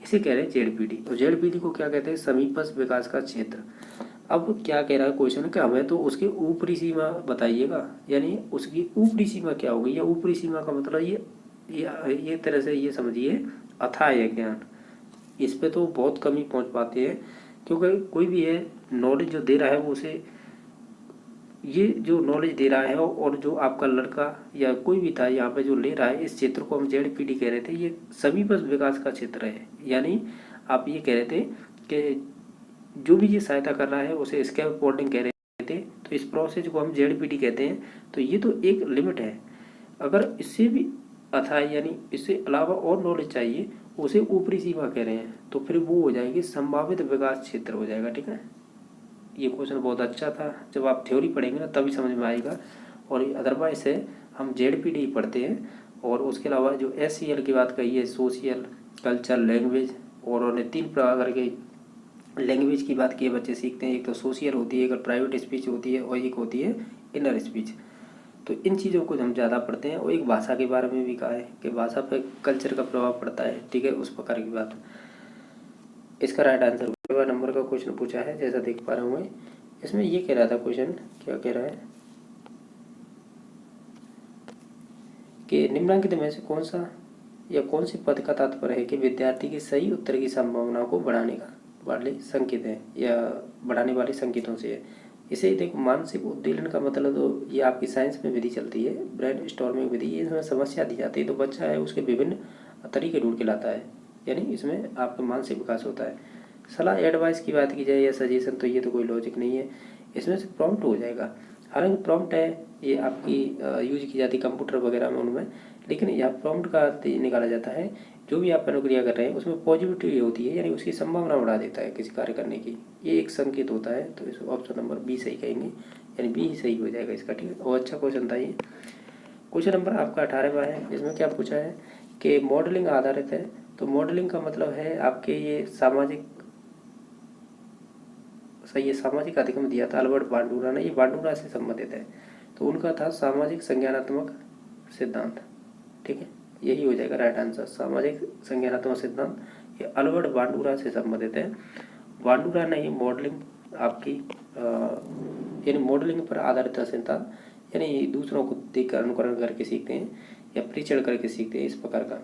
इसे कह रहे हैं ZPD। और ZPD को क्या कहते हैं, समीपस्थ विकास का क्षेत्र। अब क्या कह रहा है क्वेश्चन कि हमें तो उसकी ऊपरी सीमा बताइएगा, यानी उसकी ऊपरी सीमा क्या होगी, या ऊपरी सीमा का मतलब ये तरह से ये समझिए, अथाह है ज्ञान। इस पे तो बहुत कम ही पहुँच पाते हैं, क्योंकि कोई भी है नॉलेज जो दे रहा है वो उसे, ये जो नॉलेज दे रहा है, और जो आपका लड़का या कोई भी था यहाँ पे जो ले रहा है, इस क्षेत्र को हम ZPD कह रहे थे, ये समीपस्थ विकास का क्षेत्र है। यानी आप ये कह रहे थे कि जो भी ये सहायता कर रहा है उसे स्कैफोल्डिंग कह रहे थे, तो इस प्रोसेस को हम ZPD कहते हैं। तो ये तो एक लिमिट है, अगर इससे भी अथाह यानी इससे अलावा और नॉलेज चाहिए, उसे ऊपरी सीमा कह रहे हैं, तो फिर वो हो जाएगी संभावित विकास क्षेत्र हो जाएगा। ठीक है, ये क्वेश्चन बहुत अच्छा था, जब आप थ्योरी पढ़ेंगे ना तभी समझ में आएगा, और अदरवाइज से हम ZPD पढ़ते हैं। और उसके अलावा जो SCL की बात कही है, सोशल, कल्चर, लैंग्वेज, और उन्होंने 3 प्रकार के लैंग्वेज की बात की है, बच्चे सीखते हैं। एक तो सोशल होती है, एक प्राइवेट स्पीच होती है, और एक होती है इनर स्पीच। तो इन चीज़ों को हम ज़्यादा पढ़ते हैं। और एक भाषा के बारे में भी कहा है कि भाषा पर कल्चर का प्रभाव पड़ता है। ठीक है, उस प्रकार की बात। इसका राइट आंसर नंबर का क्वेश्चन पूछा है, जैसा देख पा रहा हूँ मैं। इसमें ये कह रहा था क्वेश्चन, क्या कह रहा है कि निम्नलिखित में से कौन सा या कौन से पद का तात्पर्य है कि विद्यार्थी के सही उत्तर की संभावना को बढ़ाने वाले संकेत है, या बढ़ाने वाले संकेतों से है। इसे देखो, मानसिक उद्दीलन का मतलब, तो ये आपकी साइंस में विधि चलती है, ब्रेन स्टॉर्मिंग विधि। इसमें समस्या दी जाती है, तो बच्चा है उसके विभिन्न तरीके ढूंढ के लाता है, यानी इसमें आपका मानसिक विकास होता है। सलाह एडवाइस की बात की जाए या सजेशन, तो ये तो कोई लॉजिक नहीं है, इसमें से प्रॉम्प्ट हो जाएगा। हालांकि प्रॉम्प्ट है ये आपकी यूज की जाती है कंप्यूटर वगैरह में उनमें, लेकिन यहाँ प्रॉम्प्ट का अर्थ निकाला जाता है जो भी आप अनुक्रिया कर रहे हैं उसमें पॉजिटिविटी होती है, यानी उसकी संभावना बढ़ा देता है किसी कार्य करने की, ये एक संकेत होता है। तो इस ऑप्शन नंबर B सही कहेंगे, यानी B ही सही हो जाएगा इसका। ठीक है, और अच्छा क्वेश्चन था ये। क्वेश्चन नंबर आपका 18वां है। इसमें क्या पूछा है कि मॉडलिंग आधारित है, तो मॉडलिंग का मतलब है आपके ये सामाजिक, सही है, सामाजिक अधिगम दिया था अल्बर्ट बांडुरा ने, ये बांडुरा से संबंधित है, तो उनका था सामाजिक संज्ञानात्मक सिद्धांत। ठीक है, यही हो जाएगा राइट आंसर, सामाजिक संज्ञानात्मक सिद्धांत, ये अल्बर्ट बांडुरा से संबंधित है। बांडुरा ने ही मॉडलिंग आपकी यानी मॉडलिंग पर आधारित सिद्धांत, यानी दूसरों को देखकर अनुकरण करके सीखते हैं या परीक्षण करके सीखते हैं, इस प्रकार का।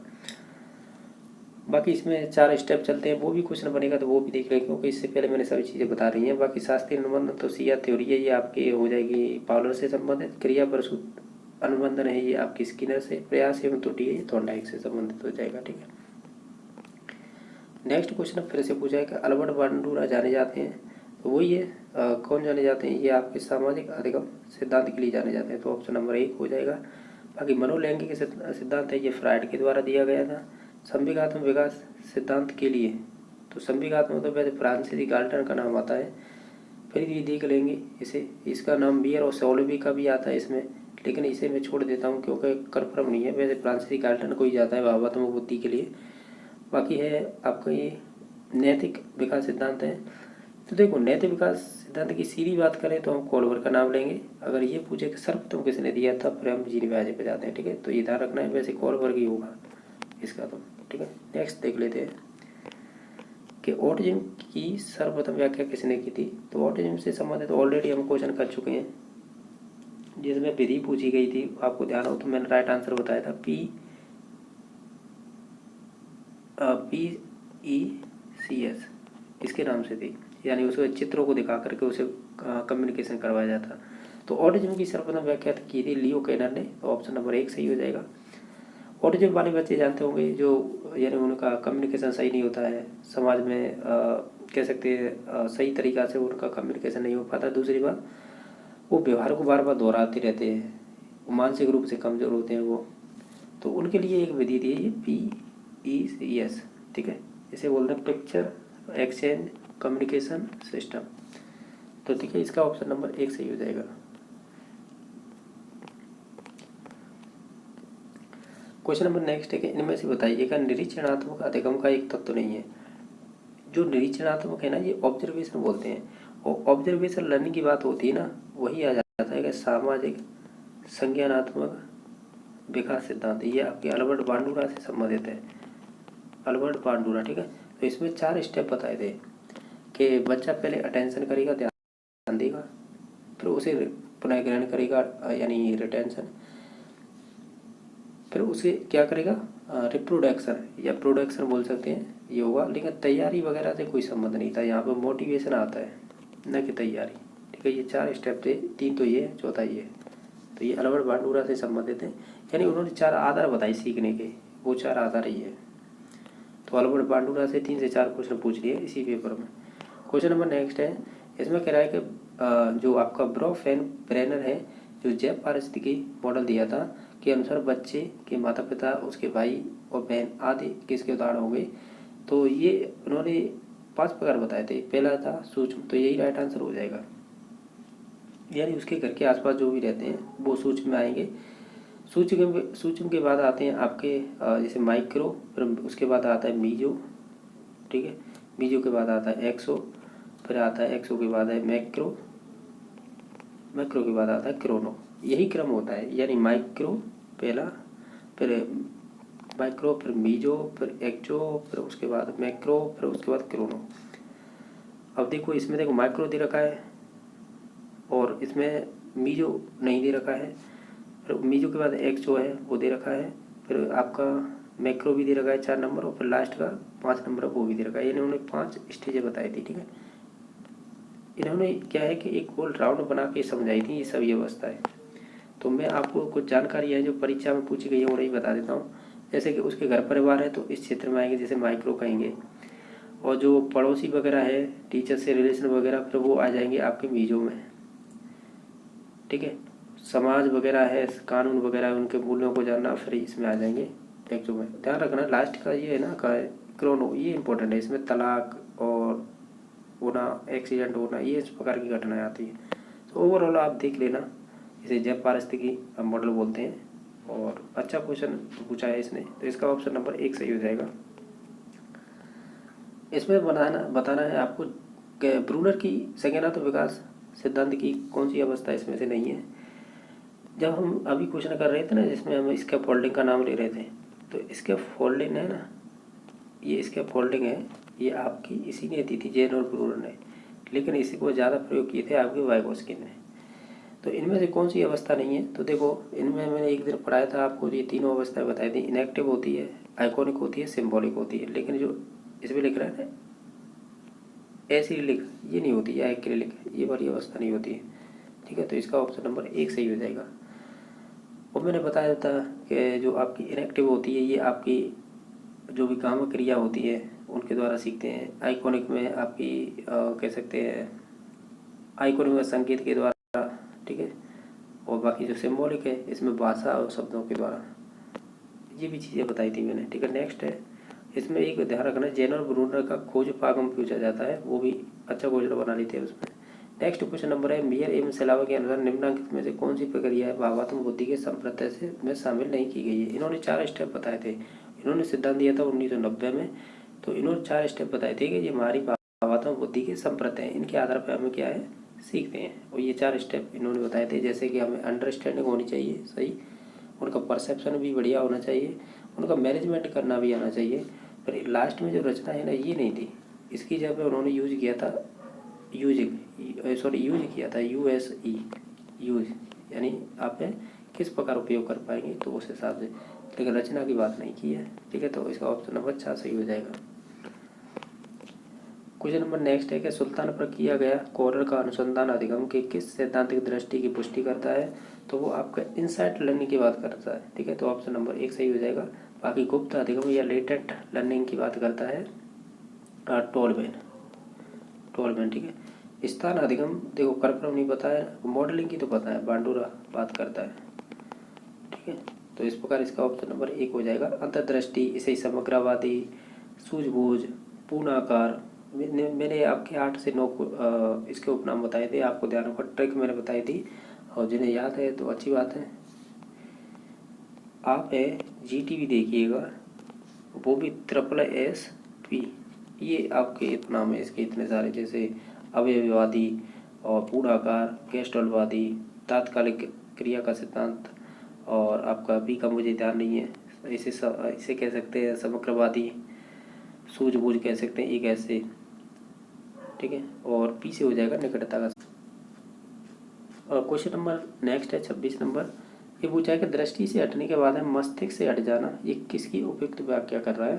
बाकी इसमें 4 स्टेप चलते हैं, वो भी क्वेश्चन बनेगा तो वो भी देख लेंगे, क्योंकि इससे पहले मैंने सभी चीज़ें बता रही हैं। बाकी शास्त्रीय अनुबंध तो सिया थ्योरी है, ये आपके हो जाएगी पावलर से संबंधित। क्रिया प्रसूत अनुबंधन है, ये आपकी स्किनर से। प्रयास एवं त्रुटि है, ये थॉर्नडाइक से संबंधित हो जाएगा। ठीक है, नेक्स्ट क्वेश्चन फिर से पूछा है कि अल्बर्ट बांडुरा जाने जाते हैं, तो वही है कौन जाने जाते हैं, ये आपके सामाजिक अधिगम सिद्धांत के लिए जाने जाते हैं, तो ऑप्शन नंबर 1 हो जाएगा। बाकी मनोलैंगिक सिद्धांत है, ये फ्राइड के द्वारा दिया गया था। संवेगात्मक विकास सिद्धांत के लिए, तो संवेगात्मक तो वैसे फ्रांसीसी गाल्टन का नाम आता है, फिर भी देख लेंगे इसे, इसका नाम बियर और सोलवी का भी आता है इसमें, लेकिन इसे मैं छोड़ देता हूँ क्योंकि कन्फर्म नहीं है, वैसे फ्रांसीसी गाल्टन को ही जाता है भावात्मक बुद्धि के लिए। बाकी है आपका ये नैतिक विकास सिद्धांत है, तो देखो नैतिक विकास सिद्धांत की सीधी बात करें तो हम कोलवर का नाम लेंगे। अगर ये पूछे कि सर्वप्रथम किसने दिया था, फिर हम जीनी व्याजे पे जाते हैं। ठीक है, तो ये ध्यान रखना है, वैसे कोलवर ही होगा इसका तो। ठीक है, नेक्स्ट देख लेते हैं कि ऑटिज्म की सर्वप्रथम व्याख्या किसने की थी, तो ऑटिज्म से संबंधित ऑलरेडी हम क्वेश्चन कर चुके हैं, जिसमें विधि पूछी गई थी, आपको ध्यान हो तो मैंने राइट आंसर बताया था, PECS इसके नाम से थी, यानी उसके चित्रों को दिखा करके उसे कम्युनिकेशन करवाया जाता। तो ऑटिज्म की सर्वप्रथम व्याख्या की थी लियो केनर ने, तो ऑप्शन नंबर 1 सही हो जाएगा। ऑटिज्म वाले बच्चे जानते होंगे जो, यानी उनका कम्युनिकेशन सही नहीं होता है, समाज में कह सकते हैं सही तरीक़ा से उनका कम्युनिकेशन नहीं हो पाता। दूसरी बात, वो व्यवहार को बार बार दोहराते रहते हैं, मानसिक रूप से कमज़ोर होते हैं वो, तो उनके लिए एक विधि थी ये PECS, ठीक है, इसे बोलते हैं पिक्चर एक्सचेंज कम्युनिकेशन सिस्टम। तो ठीक है, इसका ऑप्शन नंबर 1 सही हो जाएगा। क्वेश्चन नंबर नेक्स्ट है कि इनमें से बताइएगा निरीक्षणात्मक अधिगम का एक तत्व नहीं है। जो निरीक्षणात्मक है ना, ये ऑब्जर्वेशन बोलते हैं, और ऑब्जर्वेशन लर्निंग की बात होती है ना, वही आ जाता है कि सामाजिक संज्ञानात्मक विकास सिद्धांत। ये आपके अल्बर्ट बांडुरा से संबंधित है, अल्बर्ट बांडुरा, ठीक है। तो इसमें 4 स्टेप बताए थे कि बच्चा पहले अटेंशन करेगा, ध्यान देगा, फिर उसे पुनः ग्रहण करेगा यानी रिटेंशन, फिर उसे क्या करेगा रिप्रोडक्शन या प्रोडक्शन बोल सकते हैं, ये होगा। लेकिन तैयारी वगैरह से कोई संबंध नहीं था, यहाँ पर मोटिवेशन आता है न कि तैयारी, ठीक है। ये 4 स्टेप थे, 3 तो ये है, चौथा ये है। तो ये अल्बर्ट बांडुरा से संबंधित है, यानी उन्होंने 4 आधार बताए सीखने के, वो 4 आधार ही है। तो अल्बर्ट बांडुरा से 3 से 4 क्वेश्चन पूछ लिए इसी पेपर में। क्वेश्चन नंबर नेक्स्ट है, इसमें कह रहा है कि जो आपका ब्रोफेन ब्रेनर है, जो जैव पारिस्थितिकी मॉडल दिया था के अनुसार बच्चे के माता पिता, उसके भाई और बहन आदि किसके उदाहरण हो गए। तो ये उन्होंने 5 प्रकार बताए थे। पहला था सूक्ष्म, तो यही राइट आंसर हो जाएगा, यानी उसके घर के आसपास जो भी रहते हैं वो सूक्ष्म में आएंगे। सूक्ष्म के बाद आते हैं आपके जैसे माइक्रो, फिर उसके बाद आता है मीजो, ठीक है। मीजो के बाद आता है एक्सो, फिर आता है एक्सो के बाद है मैक्रो, मैक्रो के बाद आता है क्रोनो। यही क्रम होता है, यानी माइक्रो पहला, फिर माइक्रो, फिर मीजो, फिर एक्सो, फिर उसके बाद मैक्रो, फिर उसके बाद क्रोनो। अब देखो इसमें देखो माइक्रो दे रखा है और इसमें मीजो नहीं दे रखा है, फिर मीजो के बाद एक्सो है वो दे रखा है, फिर आपका मैक्रो भी दे रखा है 4 नंबर, और फिर लास्ट का 5 नंबर वो भी दे रखा है। यानी उन्होंने 5 स्टेजें बताई थी, ठीक है। इन्होंने क्या है कि एक गोल राउंड बना के समझाई थी ये सभी अवस्थाएं। तो मैं आपको कुछ जानकारी है जो परीक्षा में पूछी गई है वो नहीं बता देता हूँ। जैसे कि उसके घर परिवार है तो इस क्षेत्र में आएंगे, जैसे माइक्रो कहेंगे, और जो पड़ोसी वगैरह है, टीचर से रिलेशन वगैरह, फिर वो आ जाएंगे आपके मीजो में, ठीक है। समाज वगैरह है, कानून वगैरह है, उनके मूल्यों को जानना, फिर इसमें आ जाएंगे एक्सो में। ध्यान रखना लास्ट का ये है ना का क्रोनो, ये इंपॉर्टेंट है, इसमें तलाक और होना, एक्सीडेंट होना, ये इस प्रकार की घटनाएं आती है। तो ओवरऑल आप देख लेना, इसे जैव पारिस्थितिकी मॉडल बोलते हैं, और अच्छा क्वेश्चन पूछा है इसने, तो इसका ऑप्शन नंबर 1 सही हो जाएगा। इसमें बताना है आपको कि ब्रूनर की संज्ञानात्मक विकास सिद्धांत की कौन सी अवस्था इसमें से नहीं है। जब हम अभी क्वेश्चन कर रहे थे ना, जिसमें हम इसके फोल्डिंग का नाम ले रहे थे, तो इसके फोल्डिंग है ना, ये इसके फोल्डिंग है, ये आपकी इसी ने दी थी जेन और ब्रूनर ने, लेकिन इसी को ज़्यादा प्रयोग किए थे आपके वाइगोस्किन ने। तो इनमें से कौन सी अवस्था नहीं है, तो देखो इनमें मैंने एक दिन पढ़ाया था आपको, ये तीनों अवस्थाएं बताई थी। इनएक्टिव होती है, आइकॉनिक होती है, सिंबॉलिक होती है, लेकिन जो इसमें लिख रहा है ना एसिडिक, ये नहीं होती है, एक्रिलिक, ये वाली अवस्था नहीं होती है, ठीक है। तो इसका ऑप्शन नंबर 1 सही हो जाएगा। और मैंने बताया था कि जो आपकी इनएक्टिव होती है, ये आपकी जो भी काम क्रिया होती है उनके द्वारा सीखते हैं। आइकॉनिक में आपकी कह सकते हैं आइकॉनिक में संकेत के द्वारा, ठीक है। और बाकी जो सिंबॉलिक है इसमें भाषा और शब्दों के द्वारा, ये भी चीज़ें बताई थी मैंने, ठीक है। नेक्स्ट है, इसमें एक ध्यान रखना, जेन और ब्रूनर का खोज पागम पूछा जाता है, वो भी अच्छा क्वेश्चन बना लेते हैं उसमें। नेक्स्ट क्वेश्चन नंबर है, मियर एवं सेलावा के अनुसार निम्नलिखित में से कौन सी प्रक्रिया है भावात्मक बुद्धि के संप्रत्यय से में शामिल नहीं की गई है। इन्होंने 4 स्टेप बताए थे, इन्होंने सिद्धांत दिया था 1990 में, तो इन्होंने 4 स्टेप बताए थे कि ये हमारी भावात्मक बुद्धि के संप्रत्यय हैं, इनके आधार पर हमें क्या है सीखते हैं। और ये 4 स्टेप इन्होंने बताए थे, जैसे कि हमें अंडरस्टैंडिंग होनी चाहिए सही, उनका परसेप्शन भी बढ़िया होना चाहिए, उनका मैनेजमेंट करना भी आना चाहिए। पर लास्ट में जो रचना है ना, ये नहीं थी, इसकी जगह उन्होंने यूज किया था यूज किया था USE, यूज, यानी आप किस प्रकार उपयोग कर पाएंगे, तो उस हिसाब से लेकिन रचना की बात नहीं की है। ठीक है, तो इसका ऑप्शन नंबर 4 सही हो जाएगा। क्वेश्चन नंबर नेक्स्ट है कि सुल्तान पर किया गया कोरल का अनुसंधान अधिगम के किस सैद्धांतिक दृष्टि की पुष्टि करता है? तो वो आपका इंसाइट लर्निंग की बात करता है। ठीक है, तो ऑप्शन नंबर 1 सही हो जाएगा। बाकी गुप्त अधिगम या लेटेंट लर्निंग की बात करता है टोलमैन। ठीक है, स्थान अधिगम देखो कार्यक्रम नहीं पता है, मॉडलिंग की तो पता है, बांडूरा बात करता है। ठीक है, तो इस प्रकार इसका ऑप्शन नंबर 1 हो जाएगा। अंतर्दृष्टि, इसे समग्रवादी, सूझबूझ, पूर्णाकार, मैंने आपके 8 से 9 इसके उपनाम बताए थे, आपको ध्यान होगा, ट्रिक मैंने बताई थी, और जिन्हें याद है तो अच्छी बात है। आप GTV देखिएगा, वो भी SSSP, ये आपके उपनाम है इसके इतने सारे, जैसे अवयववादी और पूर्णाकार, गेस्टल्टवादी, तात्कालिक क्रिया का सिद्धांत, और आपका बी का मुझे ध्यान नहीं है, इसे कह सकते हैं समग्रवादी, सूझबूझ कह सकते हैं एक ऐसे। ठीक है, और पी से हो जाएगा निकटता का। क्वेश्चन नंबर नेक्स्ट है 26 नंबर। ये पूछा है कि दृष्टि से हटने के बाद है मस्तिष्क से हट जाना, ये किसकी उपयुक्त व्याख्या कर रहा है?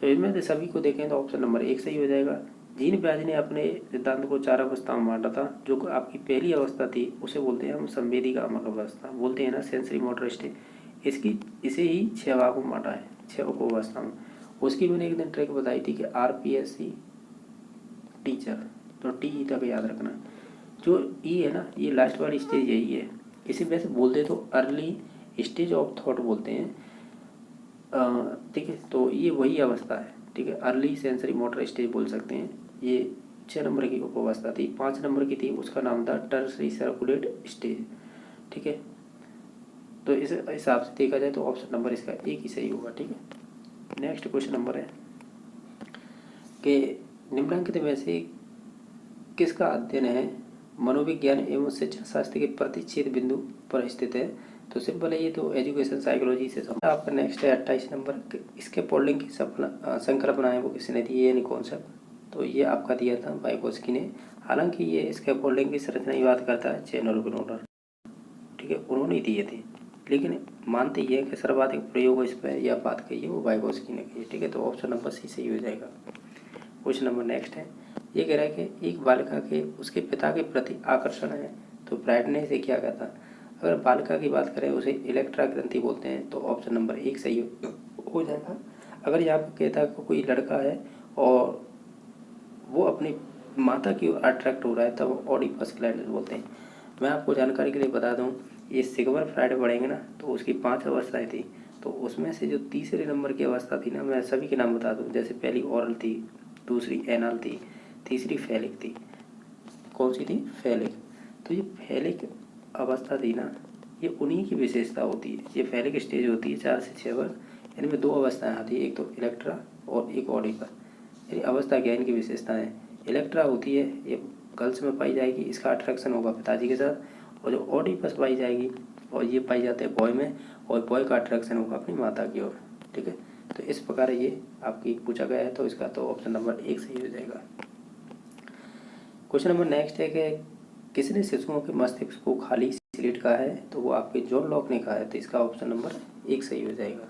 तो इनमें से सभी को देखें तो ऑप्शन नंबर 1 सही हो जाएगा। जीन ब्याज ने अपने सिद्धांत को 4 अवस्थाओं में बांटा था। जो आपकी पहली अवस्था थी उसे बोलते हैं हम संवेदी कामक अवस्था, बोलते हैं ना, सेंसरी मोटर स्टेट। इसे ही 6 भागों में बांटा है, 6 उप अवस्था में। उसकी मैंने एक दिन ट्रिक बताई थी कि RPSC टीचर, तो टी तक याद रखना। जो ई है ना, ये लास्ट वाली स्टेज यही है। इसे वैसे बोलते तो अर्ली स्टेज ऑफ थॉट बोलते हैं। ठीक है, तो ये वही अवस्था है। ठीक है, अर्ली सेंसरी मोटर स्टेज बोल सकते हैं। ये 6 नंबर की उप अवस्था थी। 5 नंबर की थी, उसका नाम था टर्सरी सर्कुलेट स्टेज। ठीक है, तो इस हिसाब से देखा जाए तो ऑप्शन नंबर इसका 1 ही सही होगा। ठीक है, नेक्स्ट क्वेश्चन नंबर है कि निम्नलिखित में से किसका अध्ययन है मनोविज्ञान एवं शिक्षा शास्त्र के प्रतिच्छेद बिंदु पर स्थित है? तो सिंपल है, ये तो एजुकेशन साइकोलॉजी से आपका नेक्स्ट है 28 नंबर। इसके फोल्डिंग की संकल्पना है वो किसने दी है, यानी कॉन्सेप्ट? तो ये आपका दिया था वाइगोस्की ने। हालांकि ये इसके फोल्डिंग की संरचना की बात करता है चेन और ग्रोनर। ठीक है, उन्होंने दिए थे, लेकिन मानते ये कि सर्वाधिक प्रयोग इस पर यह बात कही है वो वाइगोस्की ने की है। ठीक है, तो ऑप्शन नंबर सी सही हो जाएगा। क्वेश्चन नंबर नेक्स्ट है, ये कह रहा है कि एक बालिका के उसके पिता के प्रति आकर्षण है, तो ब्राइट ने इसे क्या कहता? अगर बालिका की बात करें उसे इलेक्ट्रा ग्रंथि बोलते हैं, तो ऑप्शन नंबर 1 सही हो जाएगा। अगर यहाँ पर कहता है कि कोई लड़का है और वो अपनी माता की ओर अट्रैक्ट हो रहा है, तब ऑडिपस ग्लैंड बोलते हैं। मैं आपको जानकारी के लिए बता दूँ, ये सिग्मंड फ्राइड पढ़ेंगे ना, तो उसकी 5 अवस्थाएँ थी। तो उसमें से जो तीसरे नंबर की अवस्था थी ना, मैं सभी के नाम बता दूँ। जैसे पहली ओरल थी, दूसरी एनल थी, तीसरी फैलिक थी। कौन सी थी? फैलिक। तो ये फैलिक अवस्था थी ना, ये उन्हीं की विशेषता होती है। ये फैलिक स्टेज होती है 4 से 6 वर्ष, इनमें 2 अवस्थाएं आती है, एक तो इलेक्ट्रा और एक ऑडिपस। यानी अवस्था क्या, इनकी विशेषताएं। इलेक्ट्रा होती है, ये गर्ल्स में पाई जाएगी, इसका अट्रैक्शन होगा पिताजी के साथ। और जो ऑडिपस पाई जाएगी, और ये पाई जाते हैं बॉय में, और बॉय का अट्रैक्शन होगा अपनी माता की ओर। ठीक है, तो इस प्रकार ये आपकी पूछा गया है, तो इसका तो ऑप्शन नंबर 1 सही हो जाएगा। क्वेश्चन नंबर नेक्स्ट है कि किसने शिशुओं के मस्तिष्क को खाली स्लेट कहा है? तो वो आपके जॉन लॉक ने कहा है, तो इसका ऑप्शन नंबर 1 सही हो जाएगा।